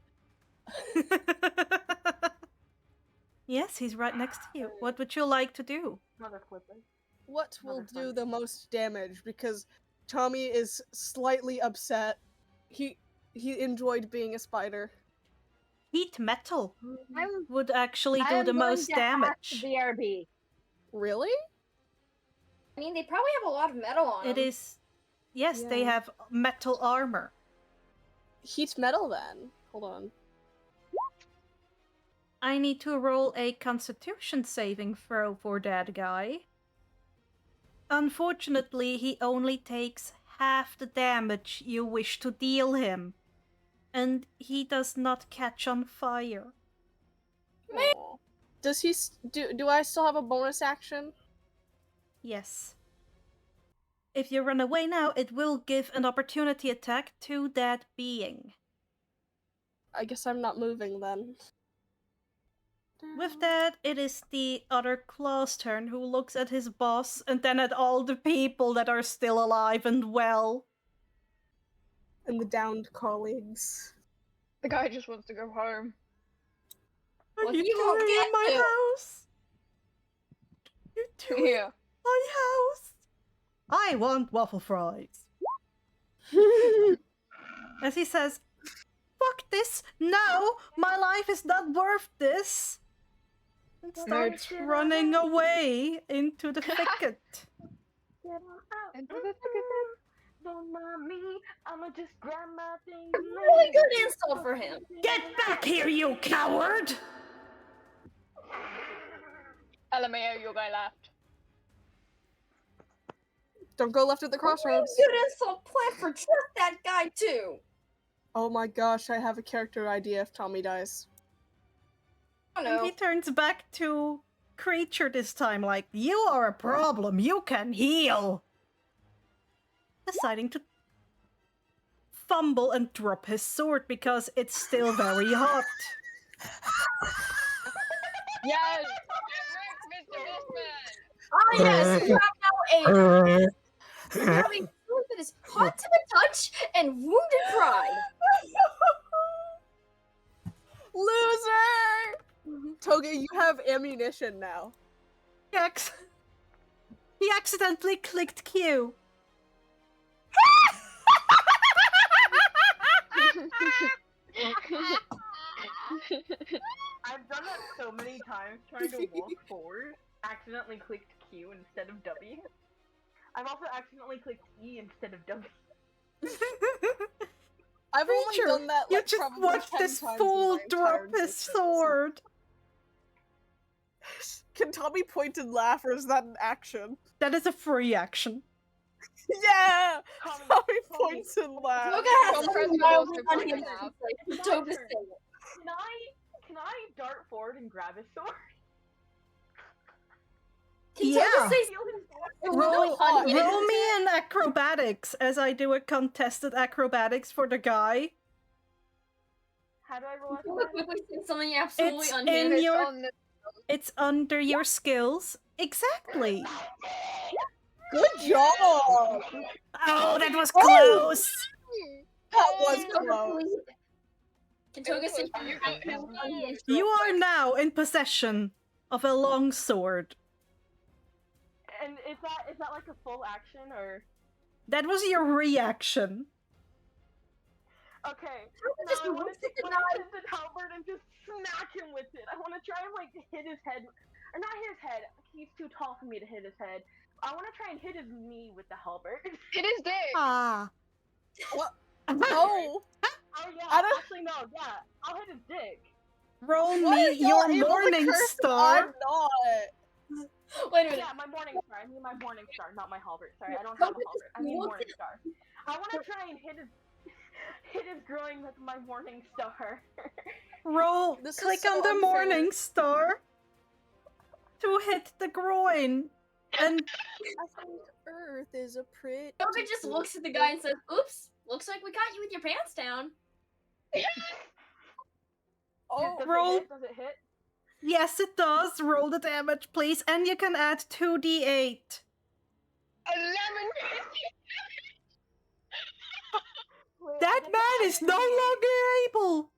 Yes, he's right next to you. What would you like to do? Mother flipping. What will Another do fun. the most damage? Because Tommy is slightly upset. He enjoyed being a spider. Heat metal I'm, would actually do I'm the going most to hack damage. the BRB. Really? I mean, they probably have a lot of metal on It them. is... Yes, they Yeah. have metal armor. Heat metal then. Hold on. I need to roll a constitution saving throw for that guy. Unfortunately, he only takes half the damage you wish to deal him. And he does not catch on fire. Aw. Does he do I still have a bonus action? Yes. If you run away now, it will give an opportunity attack to that being. I guess I'm not moving then. With that, it is the other claw's turn, who looks at his boss and then at all the people that are still alive and well. And the downed colleagues. The guy just wants to go home. Are Well, you you won't doing in get my to. house? You're doing Yeah. my house? I want waffle fries. As he says, fuck this! No! My life is not worth this! And starts running away into the thicket. Get on out. Into the thicket. Don't mind me. I'ma just grab my things. A really good insult for him. Get back here, you coward! LMAO, your guy left. Don't go left at the crossroads. Good insult plan for just that guy too. Oh my gosh, I have a character idea if Tommy dies. Oh And he no. turns back to Kreacher this time, like, you are a problem, you can heal! Deciding to fumble and drop his sword because it's still very hot. Yes! It works, Mr. Bushman! Ah yes, you have now a having sword that is hot to the touch and wounded pride. Loser! Toga, you have ammunition now. He accidentally clicked Q. I've done that so many times trying to walk forward. Accidentally clicked Q instead of W. I've also accidentally clicked E instead of W. I've only Kreacher, done that you like just probably watched 10 this times in fool my drop entire his existence. sword. Can Tommy point and laugh, or is that an action? That is a free action. Yeah! Tommy, Tommy points and laughs. Toga has Don't something press the mildly button to unhinged laugh. to say. It's Toga my say turn. it. Can I dart forward and grab his sword? Can Yeah. Toga say Steal his sword? something Roll, really unhinged? roll me in acrobatics as I do a contested acrobatics for the guy. How do I roll Toga acrobatics? quickly said something absolutely It's unhinged. in your- on the It's under your skills. Exactly. Good job! Oh, that was close. That was Can Toga close. please- Can Toga say You something got his absolutely unhinged? You real are quick? now in possession of a long sword. And is that like a full action or? That was your reaction. Okay. Toga Now just I want looks to at the take knife. the halberd and just smack him with it. I want to try and like hit his head, or not his head. He's too tall for me to hit his head. I want to try and hit his knee with the halberd. Hit his dick! Ah. What? Oh. No! Oh yeah. I don't- Actually no. Yeah. I'll hit his dick. Roll Why are me y'all your able to morning curse and star. I'm not. Wait a minute. Yeah, my morning star. I mean my morning star, not my halberd. Sorry, I don't have a halberd. I mean morning star. I want to try and hit his groin with my morning star. Roll. This is Click so on the unfair. morning star to hit the groin. And I think Earth is a pretty. Toga just looks at the guy and says, "Oops, looks like we caught you with your pants down." Oh, Does roll. it hit? Does it hit? yes, it does. Roll the damage, please. And you can add 2d8. 11! Wait, That I get to man add is no 2d8? longer able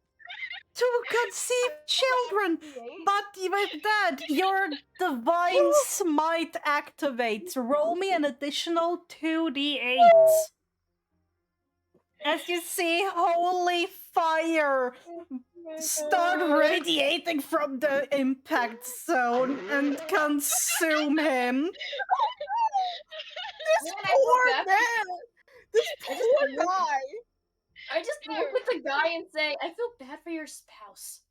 to conceive children. D8? But with that, your divine smite activates. Roll me an additional 2d8. As you see holy fire start radiating from the impact zone and consume him. this Man, I feel poor bad. man! This I just poor remember- guy! I just look at the guy and say, "I feel bad for your spouse."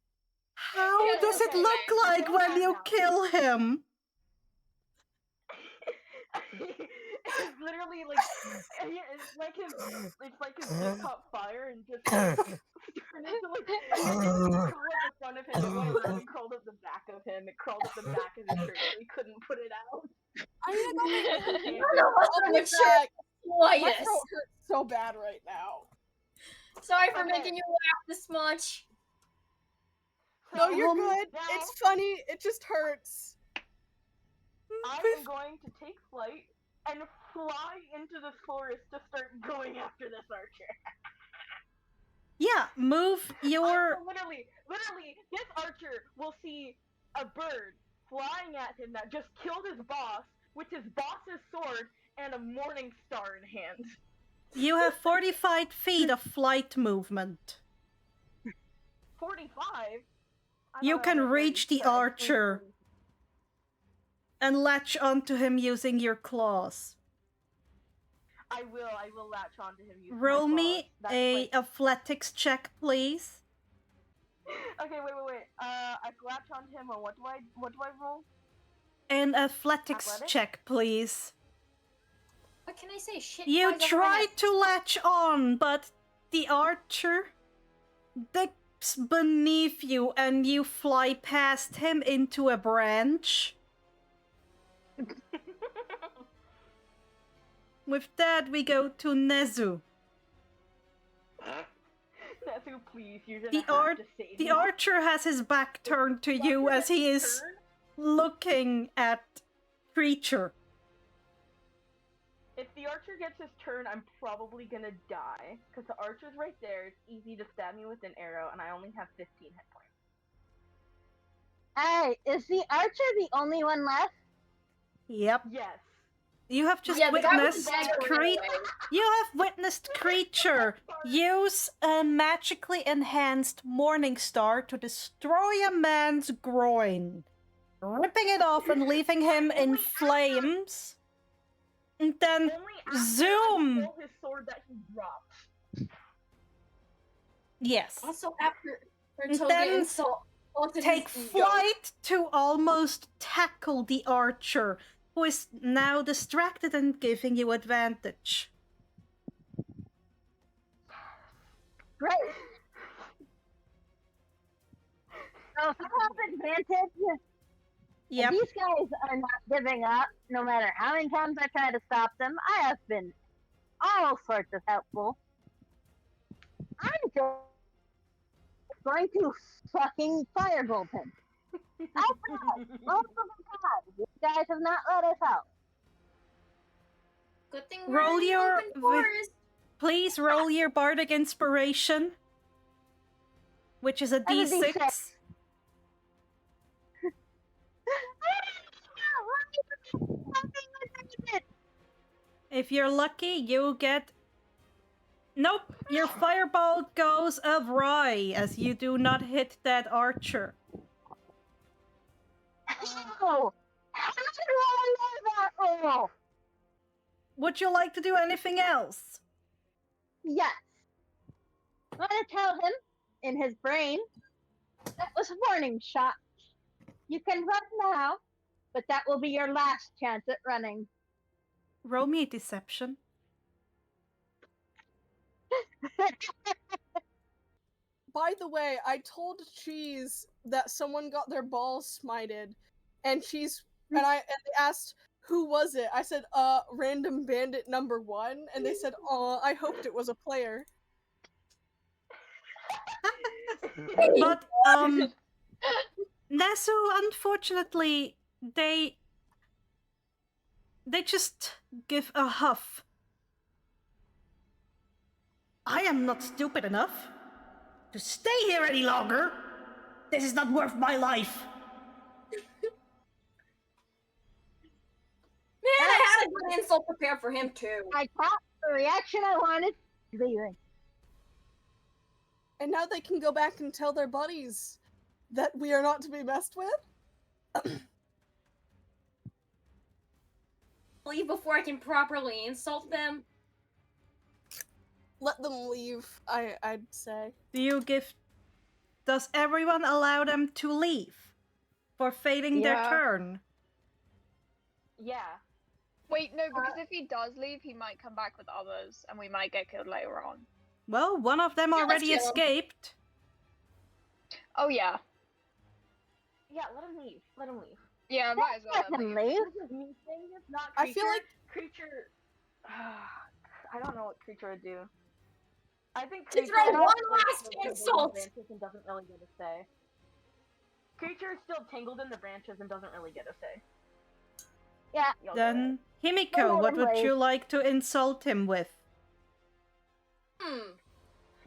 How Yeah, does it okay, look wait, like go when back you now. kill him? literally like it's like his just caught fire and just turned into like it didn't crawl up the front of him. It went around and crawled up the back of him. It crawled up the back of his shirt, so he couldn't put it out. I'm gonna go make None of us I'll would be back. My slightest. throat hurts so bad right now. Sorry for Okay. making you laugh this much. No, you're Um, good. now- It's funny. It just hurts. I am going to take flight and fly into the forest to start going after this archer. Yeah, move your. Literally, this archer will see a bird flying at him that just killed his boss with his boss's sword and a morning star in hand. You have 45 feet of flight movement. 45? You can reach the archer and latch onto him using your claws. I will latch onto him using Roll my me claws. That's a like- athletics check, please. Okay, wait. I latch onto him, or what do I roll? An athletics Athletics? check, please. What can I say? Shit. You flies over my try head. to latch on, but the archer dips beneath you and you fly past him into a branch. With that, we go to Nezu. Nezu, please, you're gonna The have to save The me. archer has his back turned to you as he is Turn? looking at Kreacher. If the archer gets his turn, I'm probably gonna die. Because the archer's right there, it's easy to stab me with an arrow, and I only have 15 hit points. Hey, is the archer the only one left? Yep. Yes. You have just Yeah, the guy with the witnessed dagger ran away. You have witnessed Kreacher use a magically enhanced morning star to destroy a man's groin, ripping it off and leaving him in flames. And then Only after zoom. I stole his sword that he dropped. yes, Also, after And Toga then insulted take his ego. flight to almost tackle the archer, who is now distracted and giving you advantage. Great. So if I have advantage, Yep. these guys are not giving up, no matter how many times I try to stop them. I have been all sorts of helpful. I'm just going to fucking firebolt him. I tried. Multiple times. These guys have not let us out. Good thing we're Roll in the your open vi- forest. Please roll your bardic inspiration, which is a That's a d6. D6. If you're lucky, you get. Nope, your fireball goes awry as you do not hit that archer. Oh, how did I know that roll? Would you like to do anything else? Yes. I'm gonna tell him in his brain that was a warning shot. You can run now, but that will be your last chance at running. Roll me a deception. By the way, I told Cheese that someone got their balls smited, and Cheese and they asked who was it. I said, random bandit number 1, and they said, I hoped it was a player. But, Nezu, unfortunately, they just give a huff. I am not stupid enough to stay here any longer. This is not worth my life. Man, I had a good insult prepared for him too. I got the reaction I wanted. Leaving. And now they can go back and tell their buddies that we are not to be messed with. Leave before I can properly insult them. Let them leave, I'd say. Does everyone allow them to leave for failing their Yeah. turn? Yeah. Wait, no, because if he does leave, he might come back with others, and we might get killed later on. Well, one of them Yeah, let's already kill him. escaped. Oh yeah. Yeah, let him leave. Let him leave. Yeah, might as well Let let him leave. leave. This is me saying this, not I feel like Kreacher. I don't know what Kreacher would do. I think To Kreacher throw is one still last tangled in the insult! branches and doesn't really get a say. Kreacher is still tangled in the branches and doesn't really get a say. Yeah. Y'all go ahead. Then, Himiko, what would you like to insult him with?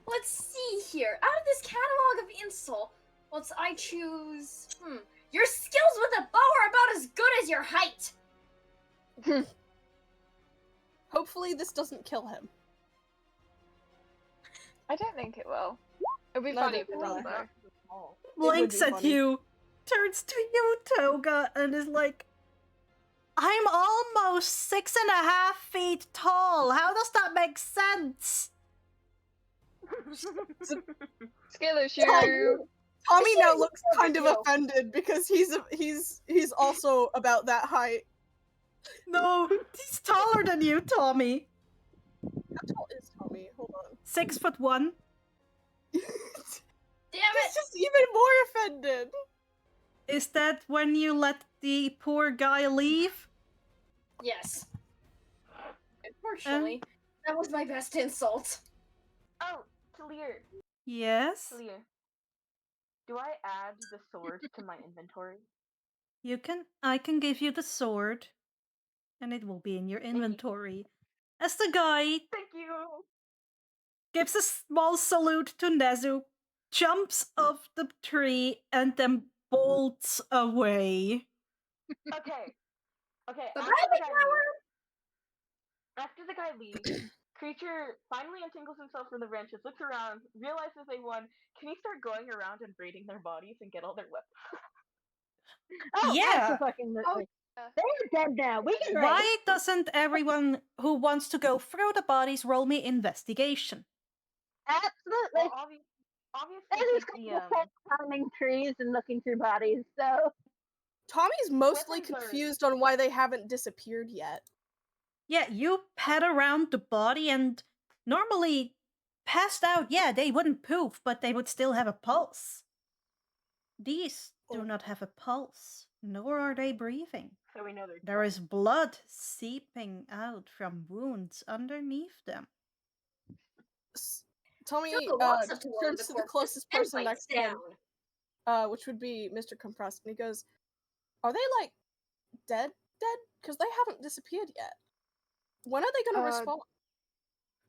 Let's see here. Out of this catalog of insult, I choose. Your skills with a bow are about as good as your height. hopefully this doesn't kill him. I don't think it will. It'll be No, funny it if it won't. does, though. would Blinks be at funny. you, turns to you, Toga, and is like, I'm almost 6.5 feet tall. How does that make sense? Skill issue. Tommy now Sure, looks no kind big of deal. offended because he's also about that height. No, he's taller than you, Tommy. How tall is Tommy? Hold on. 6'1". Damn He's it! just even more offended. Is that when you let the poor guy leave? Yes. Unfortunately, that was my best insult. Oh, Talir. Yes. Talir. Do I add the sword to my inventory? You can. I can give you the sword, and it will be in your inventory. As the guy Thank you. gives a small salute to Nezu, jumps off the tree, and then bolts away. Okay. Okay. But After the guy leaves, Kreacher finally untangles himself from the branches, looks around, realizes they won. Can he start going around and raiding their bodies and get all their weapons? Oh, Yeah. absolutely. Oh, yeah. They're dead now. We can raid. Why doesn't everyone who wants to go through the bodies roll me investigation? Absolutely. Well, obviously, This is take the climbing trees and looking through bodies. So Tommy's mostly Weapons are- confused on why they haven't disappeared yet. Yeah, you pet around the body and normally passed out, yeah, they wouldn't poof, but they would still have a pulse. These do Oh. not have a pulse, nor are they breathing. so we know they're There dead. is blood seeping out from wounds underneath them. Tommy Toga walks up to one of turns the to the corpses closest and person bites next to him, down. which would be Mr. Compressed, and he goes, "Are they like dead? Because they haven't disappeared yet. When are they going to respawn?"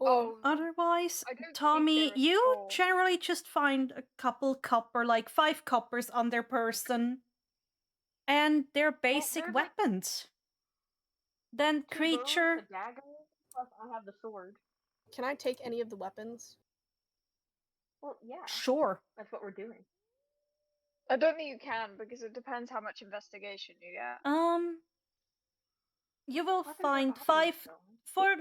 Oh, Otherwise, I don't think Tommy, they're you full. generally just find a couple copper, like 5 coppers on their person, and their basic there's, like, weapons. Then 2 bows, Kreacher, a dagger, plus I have the sword. Can I take any of the weapons? Well, yeah, sure. that's what we're doing. I don't think you can because it depends how much investigation you get. You will Weapons are find obvious, 5 though. for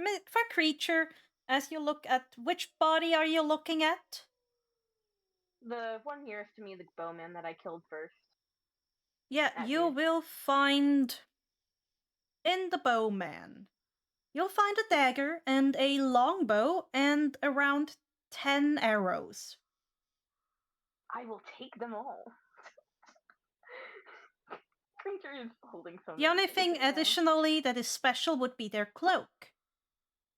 Kreacher. As you look at which body are you looking at? The one nearest to me, the bowman that I killed first. Yeah, At you you. will find in the bowman. You'll find a dagger and a longbow and around 10 arrows. I will take them all. Kreacher is holding so The many only things thing right now. additionally that is special would be their cloak.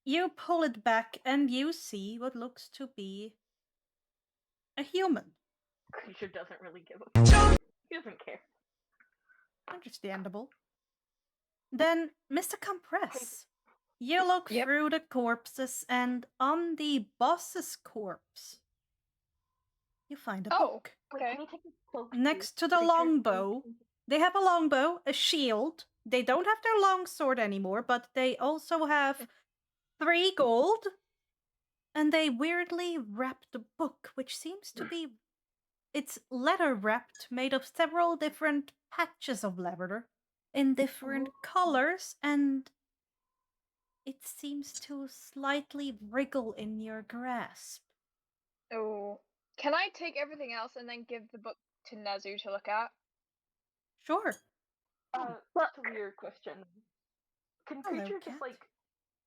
You pull it back and you see what looks to be a human. Kreacher doesn't really give a fuck. He doesn't care. Understandable. Then, Mr. Compress, you look Yep. through the corpses, and on the boss's corpse, you find a Oh, book. Wait, okay. can you take his cloak, Next to please? the Kreacher, longbow, they have a longbow, a shield. They don't have their longsword anymore, but they also have 3 gold. And they weirdly wrapped a book, which seems to be... It's leather wrapped, made of several different patches of leather in different colors, and it seems to slightly wriggle in your grasp. Oh. Can I take everything else and then give the book to Nezu to look at? Sure. That's a weird question. Can Hello, Kreacher cat. just like?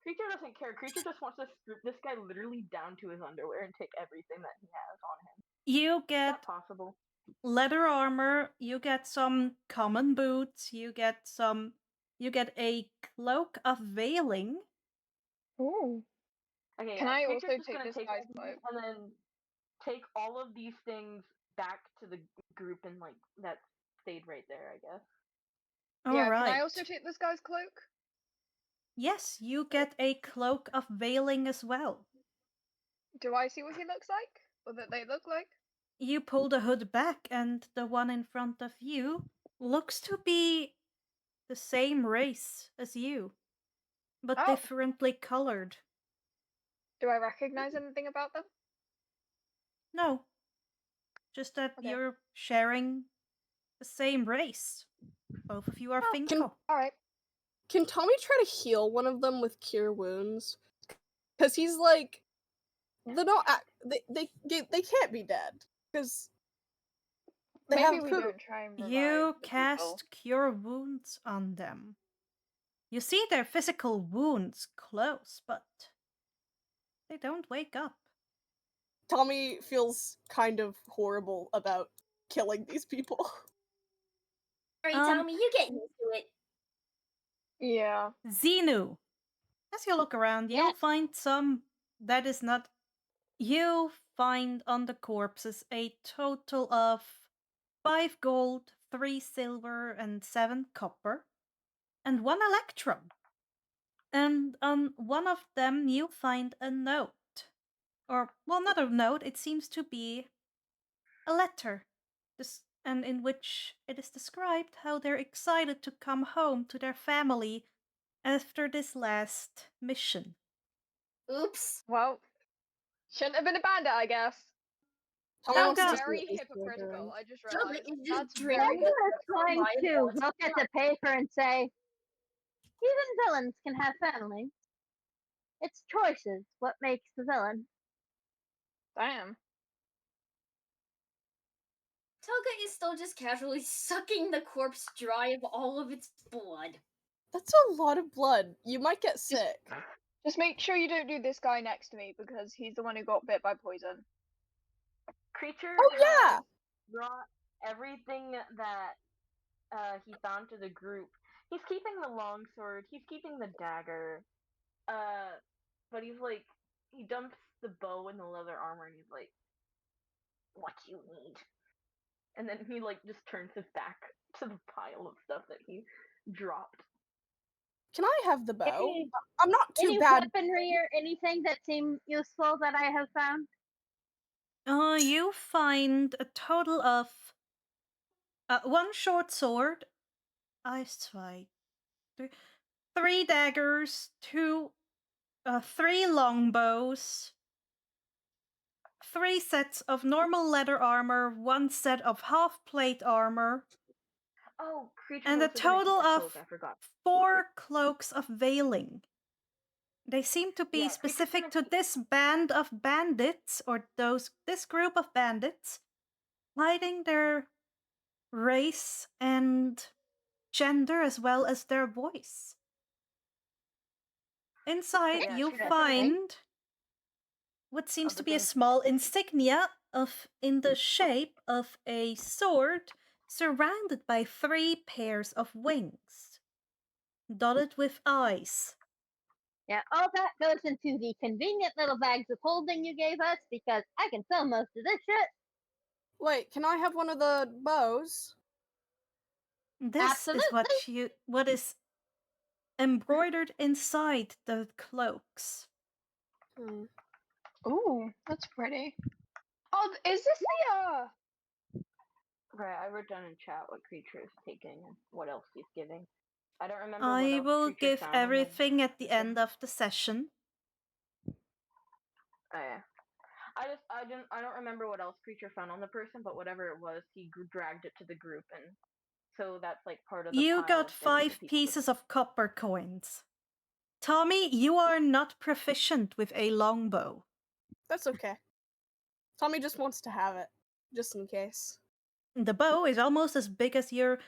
Kreacher doesn't care. Kreacher just wants to strip this guy literally down to his underwear and take everything that he has on him. You Is get that possible? leather armor, you get some common boots, you get a cloak of veiling. Ooh. Okay, Can yeah, I Kreacher's also just take gonna this take guy's all these cloak? and then take all of these things back to the group and like that stayed right there, I guess. Yeah, Alright. can I also take this guy's cloak? Yes, you get a cloak of veiling as well. Do I see what he looks like? Or that they look like? You pull the hood back, and the one in front of you looks to be the same race as you, but Oh. differently colored. Do I recognize anything about them? No, just that Okay. you're sharing the same race. Both of you are Oh, Phinko. Alright. Can Tommy try to heal one of them with cure wounds? Because he's like, they're not. They can't be dead because they Maybe have we food. don't try and revive You the cast people. cure wounds on them. You see their physical wounds close, but they don't wake up. Tommy feels kind of horrible about killing these people. Sorry, Tommy, you get used to it. Yeah. Xenu. As you look around, you'll Yes. find some that is not. You find on the corpses a total of 5 gold, 3 silver, and 7 copper, and 1 electrum. And on one of them, you find a note. Or, well, not a note, it seems to be a letter. And in which it is described how they're excited to come home to their family after this last mission. Oops. Well, shouldn't have been a bandit, I guess. Tommy That's wants to Toga. see very what these two are hypocritical. doing. I just Toga realized. is just That's drinking very Toga is hypocritical. going Why to not? look at the paper and say, even villains can have families. It's choices what makes the villain. Damn. Toga is still just casually sucking the corpse dry of all of its blood. That's a lot of blood. You might get sick. Just make sure you don't do this guy next to me because he's the one who got bit by poison. Kreacher Oh, yeah! has brought everything that he found to the group. He's keeping the longsword, he's keeping the dagger, but he's like, he dumps the bow and the leather armor and he's like, what you need? And then he like just turns his back to the pile of stuff that he dropped. Can I have the bow? Any, I'm not too any bad. weaponry or anything that seem useful that I have found? You find a total of 1 short sword, I zwei, 3 daggers, 3 longbows, 3 sets of normal leather armor, 1 set of half plate armor, Oh, Kreacher and a also gonna keep total the of cloak, I forgot. 4 cloaks of veiling. They seem to be Yeah, Kreacher's specific gonna to keep- this band of bandits, or this group of bandits, hiding their race and gender as well as their voice. Inside, Yeah, you Kreacher's find what seems Of to the be a things- small insignia in the shape of a sword surrounded by 3 pairs of wings, dotted with eyes. Yeah, all that goes into the convenient little bags of holding you gave us because I can sell most of this shit. Wait, can I have one of the bows? This is what is embroidered inside the cloaks. Hmm. Ooh, that's pretty. Oh, is this the Right, I wrote down in chat what Kreacher is taking and what else he's giving. I don't remember what I else will Kreacher give found on the- everything at the end of the session. Oh, yeah. I don't remember what else Kreacher found on the person, but whatever it was, he dragged it to the group, and so that's like part of the You pile got of things that 5 people pieces of copper coins. Tommy, you are not proficient with a longbow. That's okay. Tommy just wants to have it, just in case. The bow is almost as big as your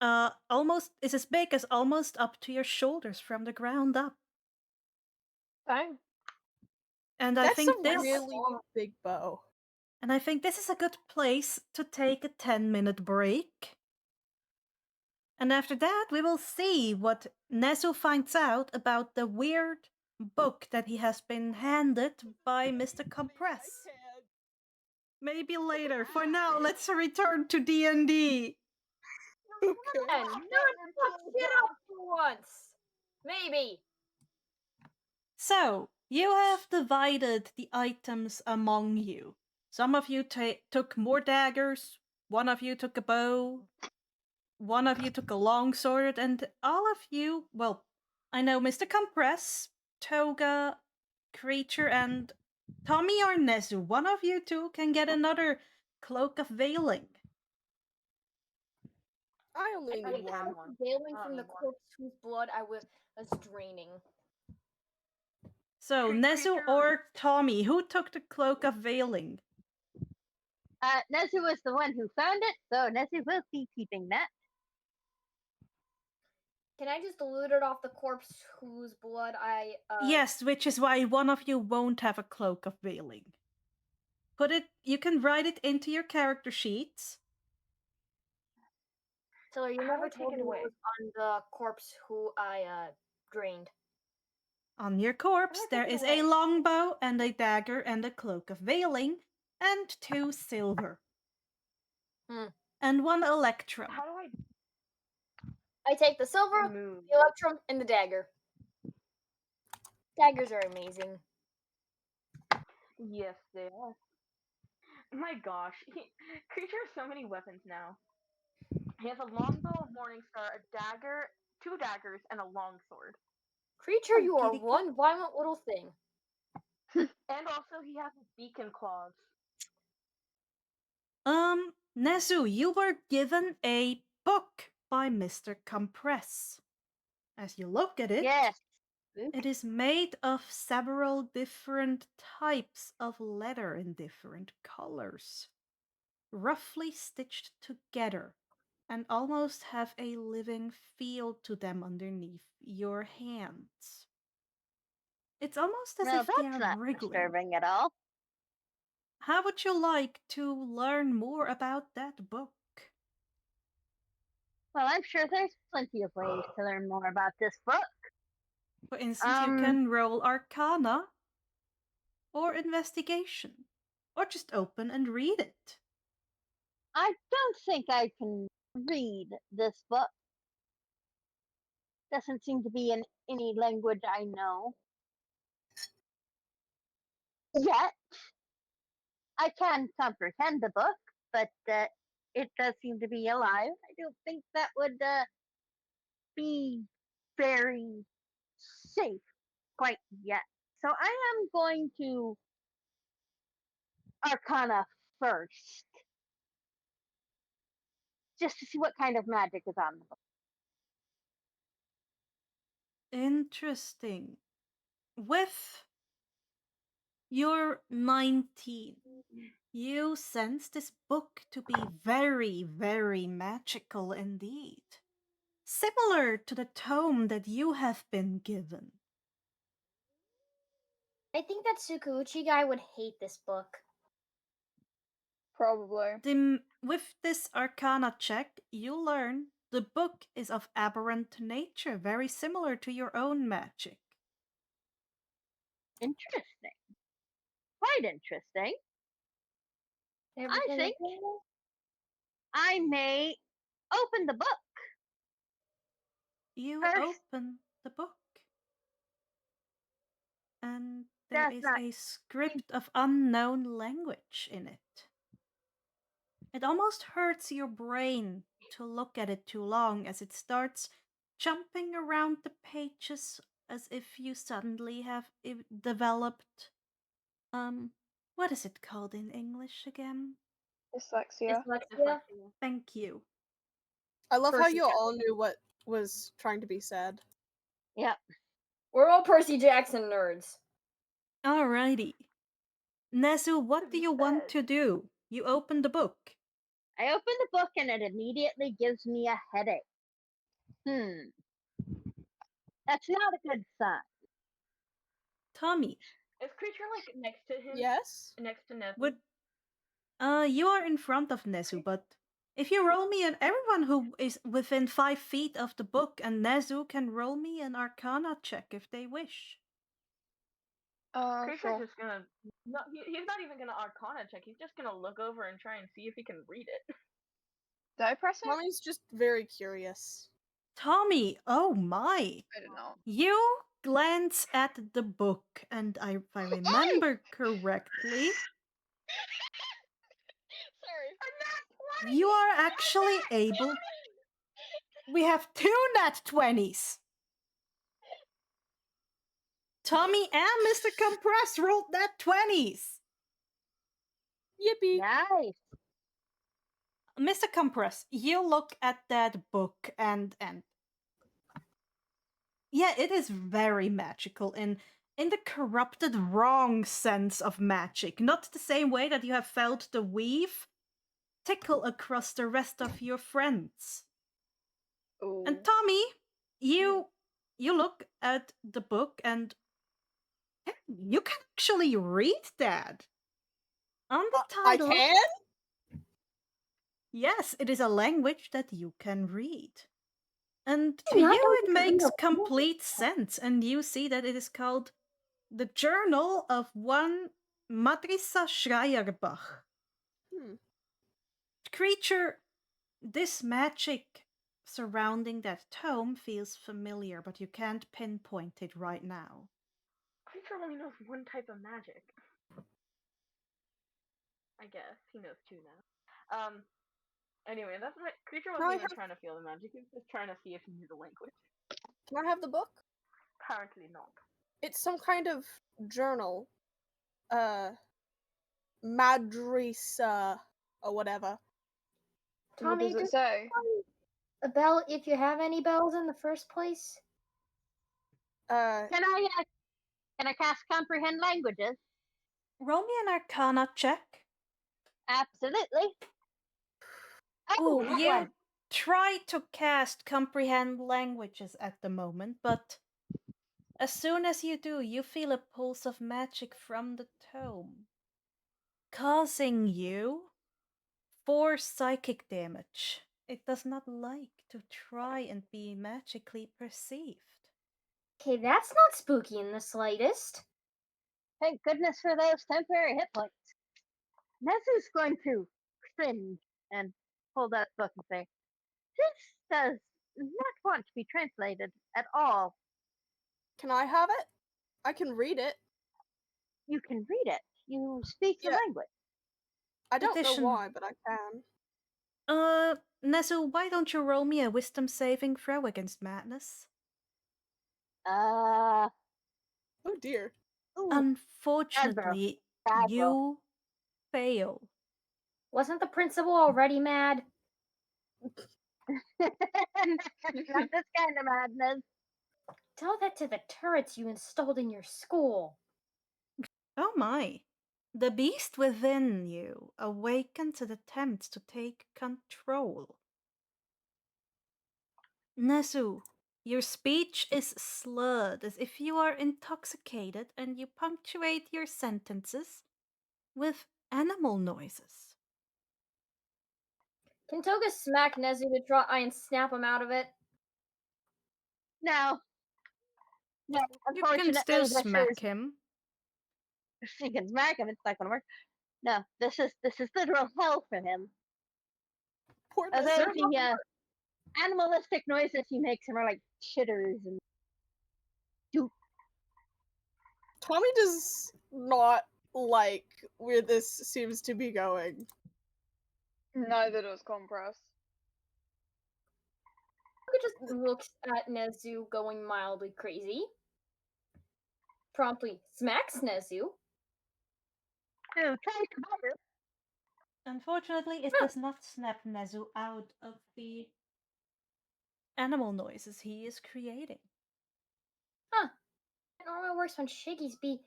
almost is as big as almost up to your shoulders from the ground up. Dang. And I That's think a this really big bow. and I think this is a good place to take a 10-minute break. And after that, we will see what Nezu finds out about the weird book that he has been handed by Mr. Compress. Maybe later. For now, let's return to D&D. And no one fuck shit up for once. Maybe. So, you have divided the items among you. Some of you took more daggers, one of you took a bow, one of you took a longsword, and all of you, well, I know Mr. Compress, Toga, Kreacher, and Tommy or Nezu, one of you two can get another Cloak of Veiling. I only I need have one. veiling I from the need one. corpse whose blood I was draining. So, Nezu Kreacher- or Tommy, who took the Cloak of Veiling? Nezu was the one who found it, so Nezu will be keeping that. Can I just loot it off the corpse whose blood I Yes, which is why one of you won't have a Cloak of Veiling. You can write it into your character sheets. So you How never do I take told it me what away? was on the corpse who I drained. On your corpse, How do I there take it is a away? longbow and a dagger and a Cloak of Veiling, and 2 silver. And 1 electrum. How do I take the I silver, move? the electrum, and the dagger. Daggers are amazing. Yes, they are. My gosh, Kreacher has so many weapons now. He has a longbow, a morningstar, a dagger, 2 daggers, and a longsword. Creature, you are Kitty cat. one violent little thing. And also, he has his beacon claws. Nezu, you were given a book by Mr. Compress. As you look at it, Yes. it is made of several different types of leather in different colors, roughly stitched together, and almost have a living feel to them underneath your hands. It's almost as Well, if they that's are not wriggling. disturbing at all. How would you like to learn more about that book? Well, I'm sure there's plenty of ways to learn more about this book. For instance, you can roll Arcana or Investigation, or just open and read it. I don't think I can read this book. Doesn't seem to be in any language I know. Yet, I can comprehend the book, but it does seem to be alive. I don't think that would be very safe quite yet. So I am going to Arcana first, just to see what kind of magic is on the book. Interesting. With your 19, you sense this book to be very, very magical indeed. Similar to the tome that you have been given. I think that Tsukuuchi guy would hate this book. Probably. With this Arcana check, you learn the book is of aberrant nature, very similar to your own magic. Interesting. Quite interesting. I think I may open the book. You First- open the book, and there That's is not- a script of unknown language in it. It almost hurts your brain to look at it too long, as it starts jumping around the pages as if you suddenly have developed what is it called in English again? Dyslexia. Dyslexia. Thank you. I love how Percy you all knew what was trying to be said. Yep. We're all Percy Jackson nerds. Alrighty. Nezu, what To do be you want said. to do? You open the book. I open the book and it immediately gives me a headache. That's not a good sign. Tommy, Is Kreacher like next to him? Yes. Next to Nezu? would you are in front of Nezu, but if you roll me and everyone who is within 5 feet of the book and Nezu can roll me an Arcana check if they wish. Kreacher's Sure. just gonna he's not even gonna Arcana check. He's just gonna look over and try and see if he can read it. Did I press it? Tommy's just very curious. Tommy, oh my! I don't know. You glance at the book, and if I remember correctly, Sorry. you are actually able. We have 2 nat 20s. Tommy and Mr. Compress rolled nat 20s. Yippee! Nice. Mr. Compress, you look at that book and yeah, it is very magical in the corrupted wrong sense of magic, not the same way that you have felt the weave tickle across the rest of your friends. Ooh. And Tommy, you look at the book and you can actually read that. On the I title, can? yes, it is a language that you can read. And to Yeah, I you, don't it makes know. complete sense. And you see that it is called The Journal of One Madrisa Schreierbach. Kreacher, this magic surrounding that tome feels familiar, but you can't pinpoint it right now. Kreacher only knows one type of magic. I guess he knows 2 now. Anyway, that's what Kreacher wasn't even trying to feel the magic. He was just trying to see if he knew the language. Can I have the book? Apparently not. It's some kind of journal. Madrisa or whatever. And what Tommy, does it say? a bell if you have any bells in the first place? Can I cast comprehend languages? Roll me an Arcana check. Absolutely. Oh, that you one. try to cast comprehend languages at the moment, but as soon as you do, you feel a pulse of magic from the tome, causing you 4 psychic damage. It does not like to try and be magically perceived. Okay, that's not spooky in the slightest. Thank goodness for those temporary hit points. Nezu's going to cringe and hold up the book and say, "This does not want to be translated at all. Can I have it? I can read it. You can read it. You speak the Yeah. language." I don't Addition- know why, but I can. Nezu, why don't you roll me a wisdom saving throw against madness? Oh dear. Ooh, Unfortunately, bad roll. you fail. Wasn't the principal already mad? Not this kind of madness. Tell that to the turrets you installed in your school. Oh my. The beast within you awakens and attempts to take control. Nezu, your speech is slurred as if you are intoxicated, and you punctuate your sentences with animal noises. Can Toga smack Nezu to try and snap him out of it? No. No, You can unfortunately, still this smack is, him. she can smack him, it's not gonna work. No, this is literal hell for him. Poor Although Nezu. the animalistic noises he makes him are like chitters and Tommy does not like where this seems to be going. Neither does Compress. Toga just looks at Nezu going mildly crazy. Promptly smacks Nezu. try to better. Unfortunately, it does not snap Nezu out of the animal noises he is creating. Huh. It normally works when Shiggy's being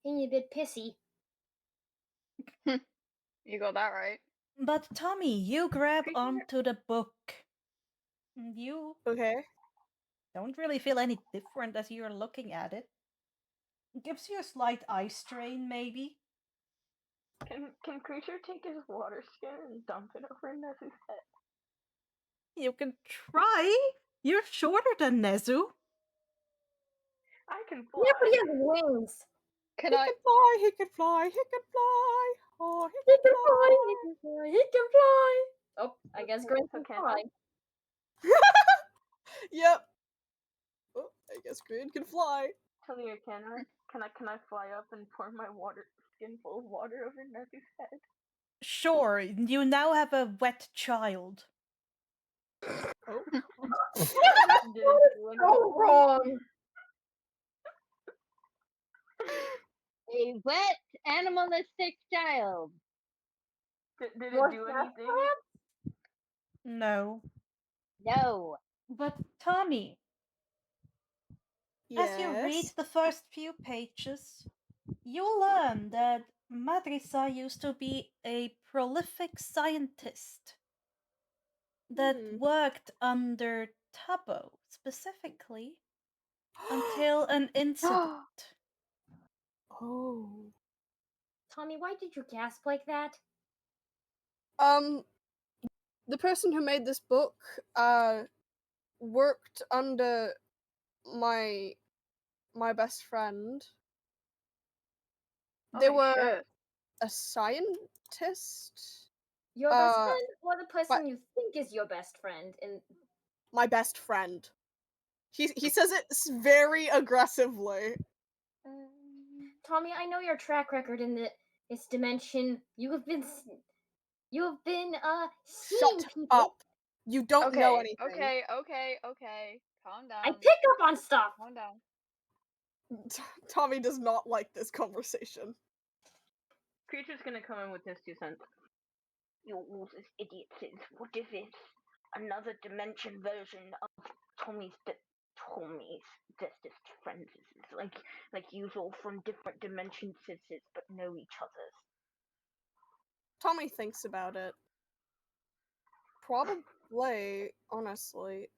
a bit pissy. You got that right. But Tommy, you grab Creature- onto the book You Okay. don't really feel any different as you're looking at it. Gives you a slight eye strain, maybe. Can Kreacher take his water skin and dump it over Nezu's head? You can try. You're shorter than Nezu. I can fly. Yeah, but he has wings. Can He I? can fly, he can fly, he can fly. Oh, he He can can fly, fly. he can fly, he can fly. Oh, I guess Grant can Okay. fly. Yep. Oh, I guess Green can fly. Talia, can I fly up and pour my water skin full of water over Nezu's head? Sure, you now have a wet child. Oh. Did it do anything? So wrong. A wet, animalistic child. Did Was it do that anything? No. No. But Tommy, Yes. as you read the first few pages, you learn that Madrisa used to be a prolific scientist that worked under Tabo specifically until an incident. Oh. Tommy, why did you gasp like that? The person who made this book worked under my best friend. They Holy were shit. a scientist. Your best Uh, friend or the person you think is your best friend? And My best friend. He says it very aggressively. Tommy, I know your track record in this dimension. You have been seeing Shut people. up. You don't know anything. Okay. Calm down. I pick up on stuff. Calm down. Tommy does not like this conversation. Kreacher's gonna come in with his 2 cents. You're all this idiots. What is this? Another dimension version of Tommy's bestest friends. Like usual from different dimension sisters, but know each other's. Tommy thinks about it. Probably, honestly.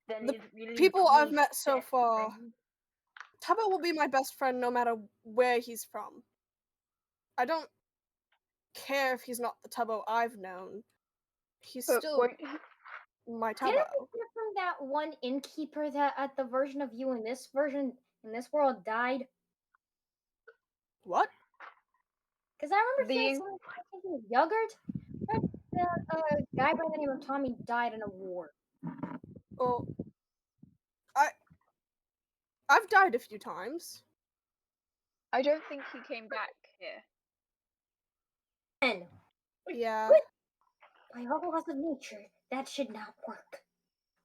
Then The is really people I've Tommy's met so best far, friend. Tabo will be my best friend no matter where he's from. I don't care if he's not the Tabo I've known. He's But still won't- my Didn't Tabo. you hear from that one innkeeper that at the version of you in this version in this world died? What? Because I remember The hearing inn- someone I think it was Yogurt. A guy by the name of Tommy died in a war. Well, I've died a few times. I don't think he came back here. And Yeah. by all laws of nature, that should not work.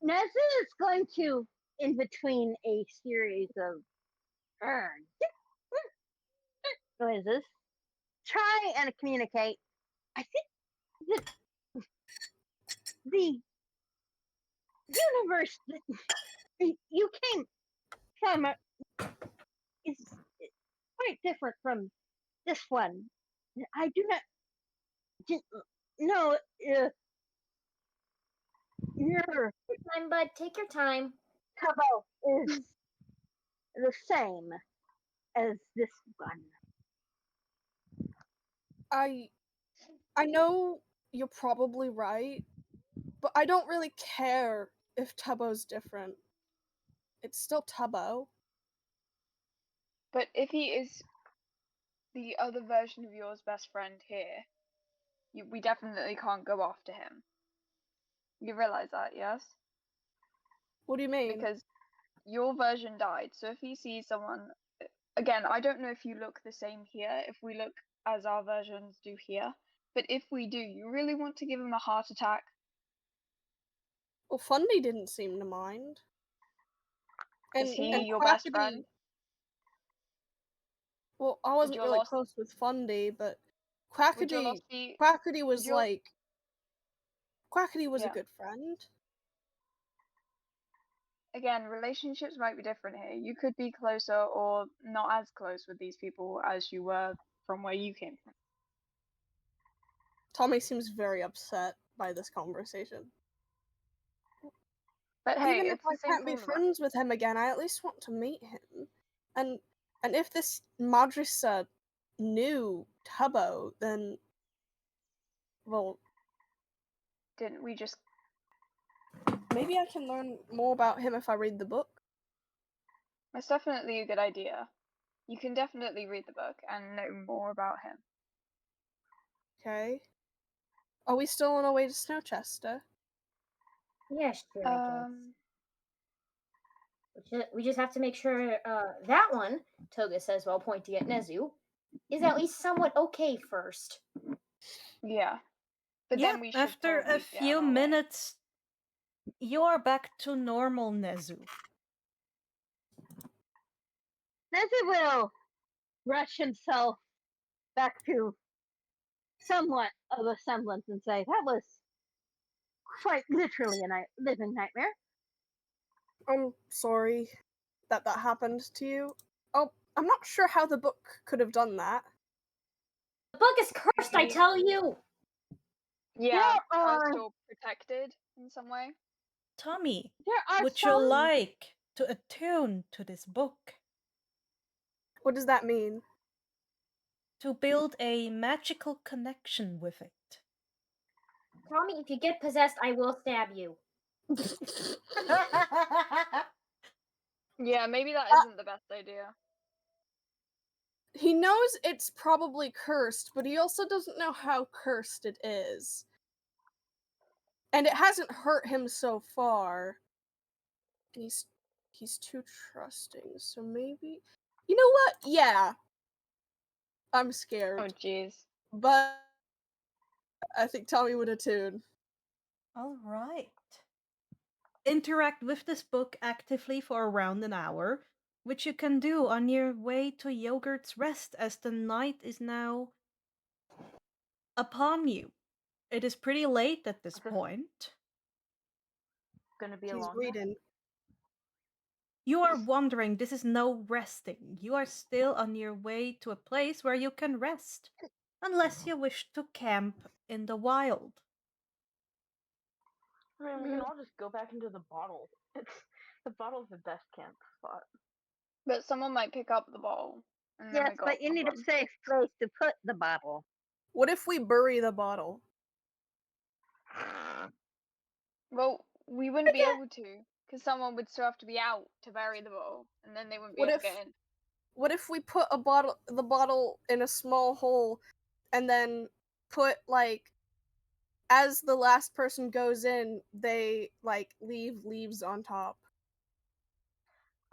Nezu is going to, in between a series of noises, try and communicate. I think that the universe that you came from is quite different from this one. I do not know. Your Take your time, bud. Take your time. Tabo is the same as this one. I know you're probably right, but I don't really care if Tubbo's different. It's still Tubbo. But if he is the other version of yours best friend here, we definitely can't go after him. You realize that, yes? What do you mean? Because your version died, so if he sees someone... Again, I don't know if you look the same here, if we look as our versions do here, but if we do, you really want to give him a heart attack? Well, Fundy didn't seem to mind. Is he and your best Quackity- friend? Well, I wasn't your really lost- close with Fundy, but Would your lost be... Quackity was your- like... Quackity was a Yeah. good friend. Again, relationships might be different here. You could be closer or not as close with these people as you were from where you came from. Tommy seems very upset by this conversation. But hey, Even if it's I the same can't for be all of us. friends with him again, I at least want to meet him. And if this Madrisa knew Tubbo, then well, Didn't we just? maybe I can learn more about him if I read the book. It's definitely a good idea. You can definitely read the book and know more about him. Okay. Are we still on our way to Snowchester? Yeah, sure, I guess. Um, We just have to make sure that one, Toga says while pointing at Nezu, is at least somewhat okay first. yeah. But Yeah, then we should after a probably get few on our way. minutes, you are back to normal, Nezu. Nezu will rush himself back to somewhat of a semblance and say, that was quite literally a living nightmare. I'm sorry that happened to you. Oh, I'm not sure how the book could have done that. The book is cursed, I tell you! Yeah, are are- still protected in some way. Tommy, There are would you some like to attune to this book? What does that mean? To build a magical connection with it. Tommy, if you get possessed, I will stab you. Yeah, maybe that isn't the best idea. He knows it's probably cursed, but he also doesn't know how cursed it is. And it hasn't hurt him so far. And he's too trusting, so maybe. You know what? Yeah. I'm scared. Oh jeez. But I think Tommy would attune. All right. Interact with this book actively for around an hour, which you can do on your way to Yogurt's Rest as the night is now upon you. It is pretty late at this Okay. point. Gonna be a He's long reading. You are wondering, this is no resting. You are still on your way to a place where you can rest, unless you wish to camp in the wild. I mean, we can all just go back into the bottle. The bottle's the best camp spot. But someone might pick up the bottle. And then Yes, we got but you need a problem. safe place to put the bottle. What if we bury the bottle? Well, we wouldn't be able to, because someone would still have to be out to bury the bottle, and then they wouldn't be What able if- to get in. What if we put the bottle in a small hole and then put like as the last person goes in, they like leave leaves on top.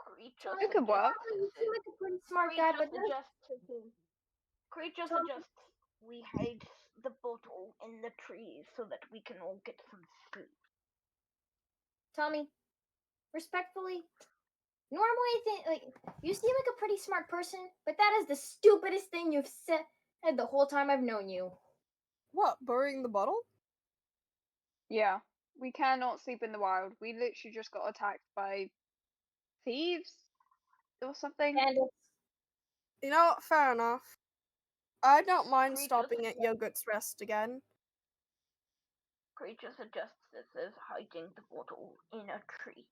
Kreacher It could work. You seem like a pretty smart guy, but Kreacher suggests we hide the bottle in the trees so that we can all get some sleep. Tommy, respectfully, normally I think like you seem like a pretty smart person, but that is the stupidest thing you've said the whole time I've known you. What, burying the bottle? Yeah, we cannot sleep in the wild. We literally just got attacked by thieves or something. Bandits. You know what, fair enough. I don't mind Kreacher stopping at suggests- Yogurt's Rest again. Kreacher suggests this is hiding the bottle in a tree.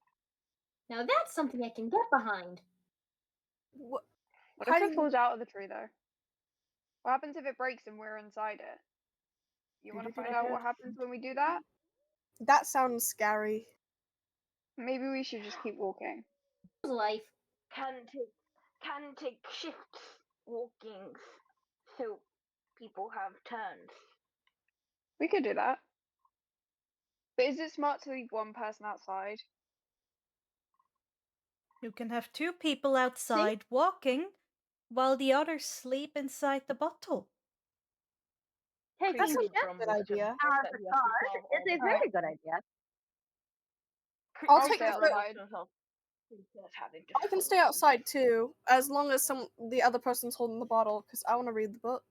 Now that's something I can get behind. What? What if Hiding- it falls out of the tree though? What happens if it breaks and we're inside it? You want to find out what happens when we do that? That sounds scary. Maybe we should just keep walking. Life. Can take shifts walkings so people have turns. We could do that. But is it smart to leave one person outside? You can have two people outside walking while the others sleep inside the bottle. Taking That's a shift good idea. out of the card is a very good idea. I'll I'll take stay the third- outside. I can stay outside too, as long as the other person's holding the bottle, because I want to read the book.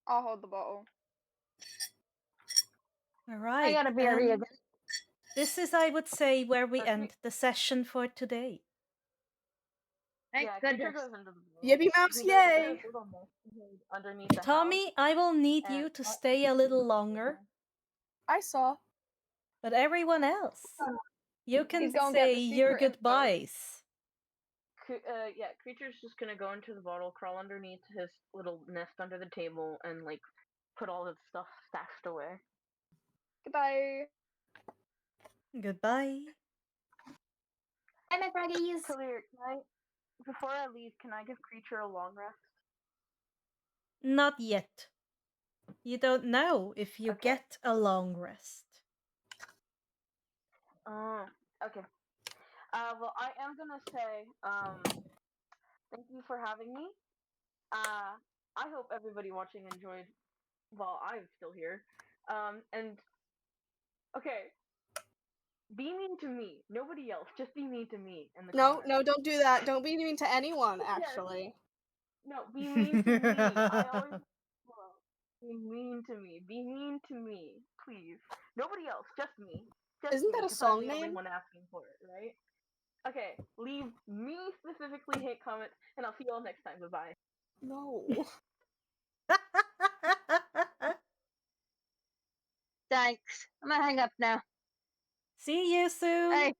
I'll hold the bottle. All right. I gotta be a real. This is, I would say, where we Okay. end the session for today. Thank Yeah, goodness. Kreacher goes into the room. Yippee mouse, He goes to yay! a little nest underneath the house. Tommy, I will need you and- to stay a little longer, I saw. but everyone else, You can He's gonna get say the your secret info. goodbyes. Yeah, Kreacher's just gonna go into the bottle, crawl underneath his little nest under the table, and like put all his stuff stashed away. Goodbye. Goodbye. Bye, my froggies. Clear, before I leave, can I give Kreacher a long rest? Not yet. You don't know if you Okay. get a long rest. Okay. Well, I am gonna say, thank you for having me. I hope everybody watching enjoyed while I'm still here. And okay, be mean to me. Nobody else. Just be mean to me in the comments. No, don't do that. Don't be mean to anyone, Yes. actually. No, be mean to me. I always be mean to me. Be mean to me, please. Nobody else. Just me. Just Isn't me, that a 'cause I'm song the only name? one asking for it, right? Okay, leave me specifically hate comments, and I'll see you all next time. Bye bye. No. Thanks. I'm gonna hang up now. See you soon. Bye.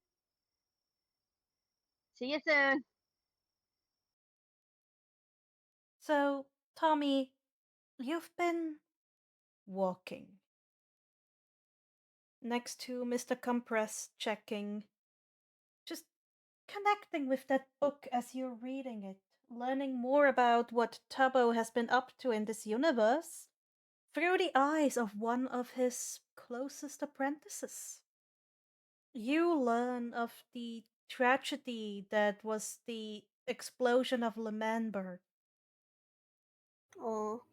See you soon. So, Tommy, you've been walking next to Mr. Compress, checking, just connecting with that book as you're reading it, learning more about what Tubbo has been up to in this universe through the eyes of one of his closest apprentices. You learn of the tragedy that was the explosion of Lemanberg. Oh.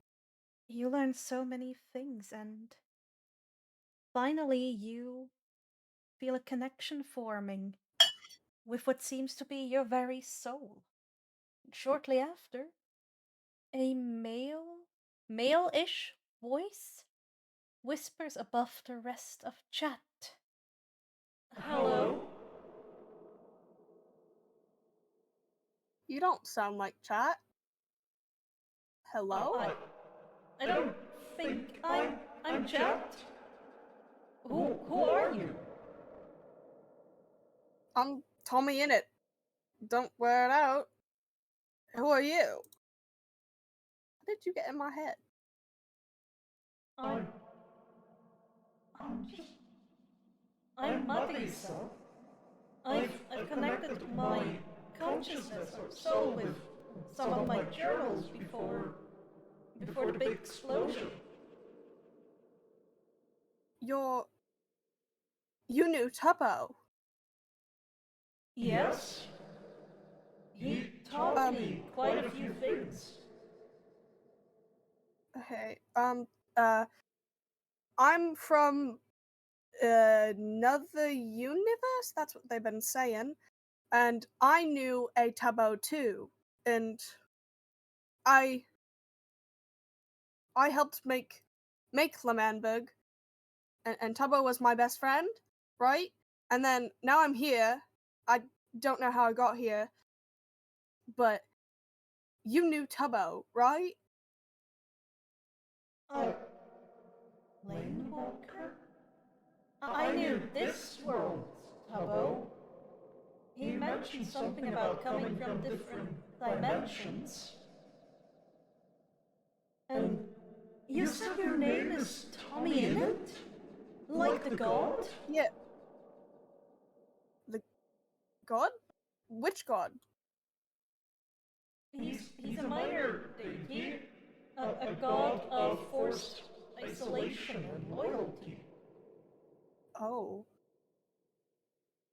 You learn so many things, and finally you feel a connection forming with what seems to be your very soul. Shortly after, a male-ish voice whispers above the rest of chat. Hello? You don't sound like chat. Hello? I don't think I'm chat. Who are you? I'm Tommy Innit. Don't wear it out. Who are you? How did you get in my head? I'm Matisa. I've connected my consciousness or soul with some of my journals before the big explosion. You knew Tubbo. Yes. He taught me quite a few things. Okay. I'm from another universe. That's what they've been saying. And I knew a Tubbo too. And I helped make Lemanberg. And Tubbo was my best friend, right? And then now I'm here. I don't know how I got here. But you knew Tubbo, right? Lane Walker? I knew this world, Tubbo. He mentioned something about coming from different dimensions. And you said your name is Tommy Innit? Like the god? Yeah. The god? Which god? He's a minor deity, a god of forced isolation and loyalty. Oh.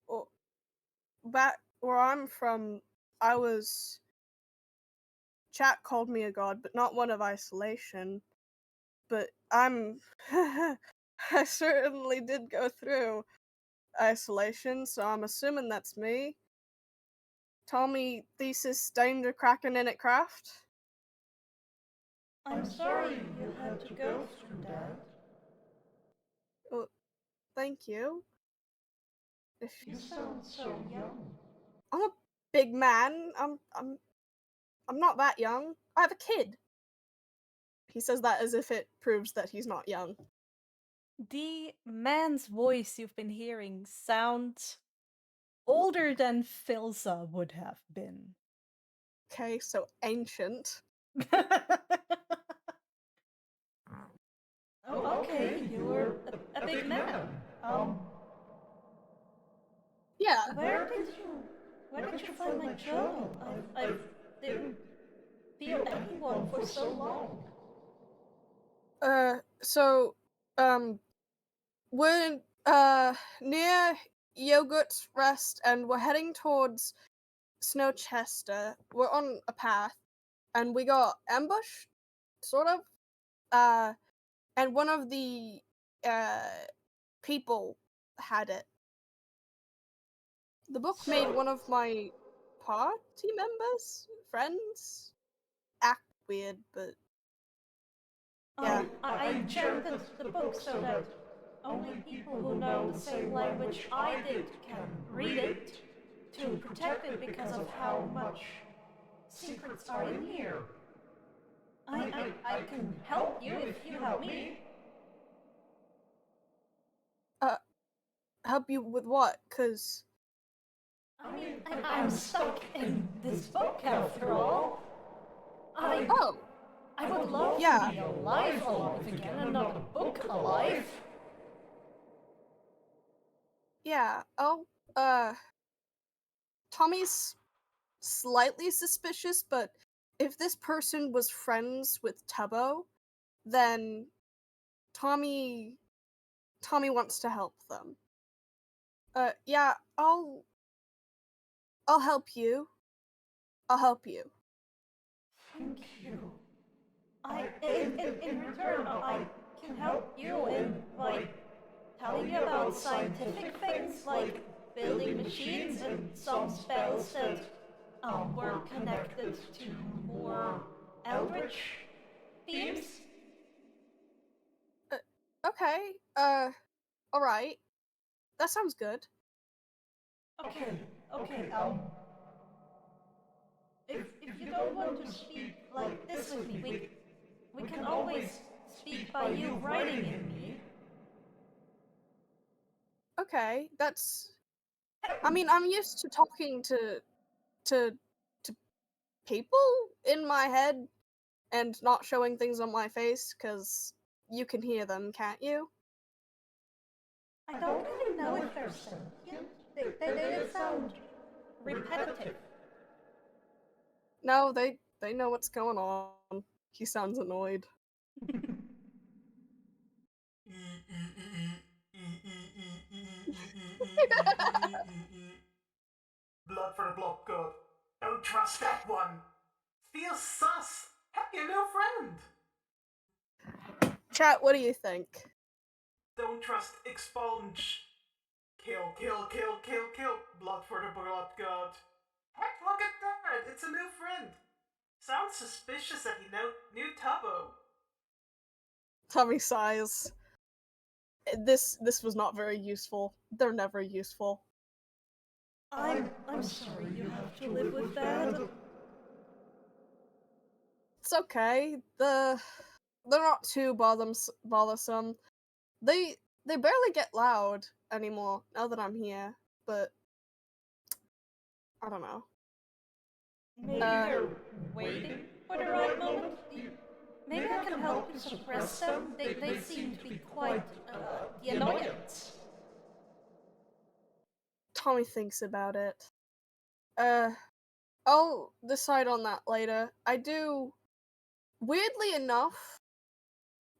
Well, back where I'm from, chat called me a god, but not one of isolation. But I certainly did go through isolation, so I'm assuming that's me. Tommy Thesis Danger Kraken in it Craft. I'm sorry you had to go through that. Well, thank you. You sound so young. I'm a big man. I'm not that young. I have a kid. He says that as if it proves that he's not young. The man's voice you've been hearing sounds older than Filza would have been. Okay, so ancient. Oh, okay, you're a big man. Yeah. Where did you find my journal? I didn't feel anyone for so long. So, we're near Yogurt Rest, and we're heading towards Snowchester. We're on a path, and we got ambushed, sort of. And one of the people had it. The book made one of my party members, friends, act weird, but yeah. I gendered the book so that only people who know the same language I did can read it to protect it because of how much secrets are in here. I can help you if you help me. Help you with what? Cause I mean, I'm stuck in this book after all. I would love to be alive again and not a book alive. yeah. Tommy's slightly suspicious, but if this person was friends with Tubbo, then Tommy wants to help them. Yeah, I'll help you. I'll help you. Thank you. In return, I can help you by telling you about scientific things like building machines and some spells that were connected to more eldritch themes. Okay. Alright. That sounds good. Okay. If you don't want to speak like this with me, we can always speak by you writing in me. Okay, that's. I mean, I'm used to talking to people in my head and not showing things on my face, because you can hear them, can't you? I don't really know if they're sentient. They sound repetitive. No, they know what's going on. He sounds annoyed. Blood for the blood god. Don't trust that one. Feels sus. Have you no friend? Chat, what do you think? Don't trust expunge. Kill. Blood for the blood god. Heck, look at that. It's a new friend. Sounds suspicious that he knew Tubbo. Tommy sighs. This was not very useful. They're never useful. I'm sorry you have to live with that. It's okay. They're not too bothersome. They barely get loud anymore now that I'm here, but I don't know. Maybe they're waiting for the right moment. Maybe I can help you suppress them. They seem to be quite the annoyance. Tommy thinks about it. I'll decide on that later. I do. Weirdly enough,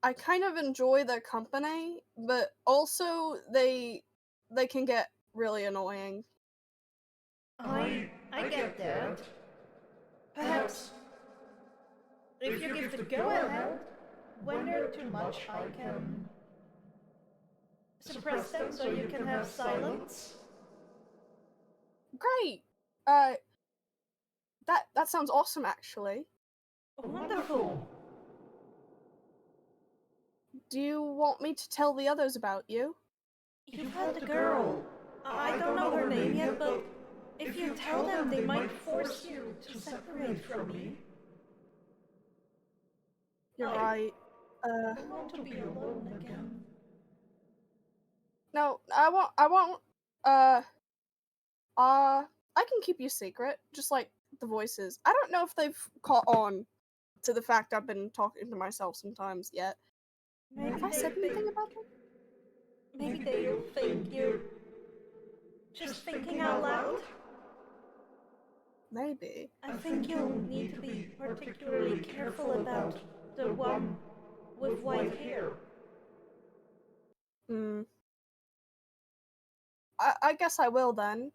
I kind of enjoy their company, but also they can get really annoying. I get that. Perhaps if you give the go-ahead, when they're too much, I can suppress them so you can have silence. Great. That sounds awesome, actually. Wonderful. Do you want me to tell the others about you? You've had the girl. I don't know her name yet, but if you tell them, they might force you to separate from me. You're right. I want to be alone again. No, I won't. I can keep you secret, just like the voices. I don't know if they've caught on to the fact I've been talking to myself sometimes yet. Have I said anything about them? Maybe they'll think you're just thinking out loud. Maybe. I think you'll need to be particularly careful about the one with white hair. Hmm. I guess I will then.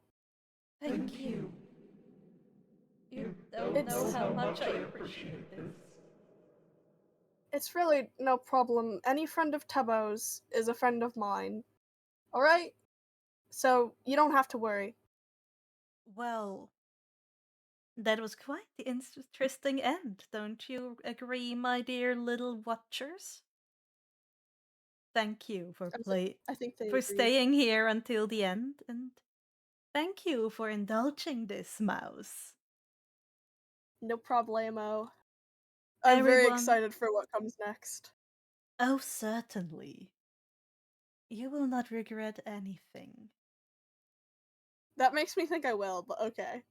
Thank you. You don't know how much I appreciate this. It's really no problem. Any friend of Tubbo's is a friend of mine. Alright? So you don't have to worry. Well, that was quite the interesting end, don't you agree, my dear little watchers? Thank you for I think they for agree. staying here until the end, and thank you for indulging this mouse. No problemo. I'm very Everyone- excited for what comes next. Oh, certainly. You will not regret anything. That makes me think I will, but okay.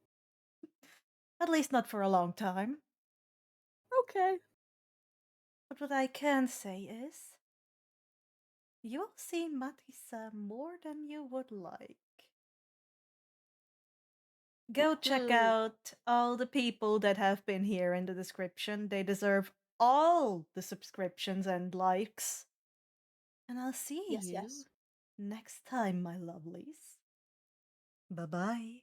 At least not for a long time. Okay. But what I can say is, you will see Matisa more than you would like. Go check out all the people that have been here in the description. They deserve all the subscriptions and likes. And I'll see you Yes. next time, my lovelies. Bye bye.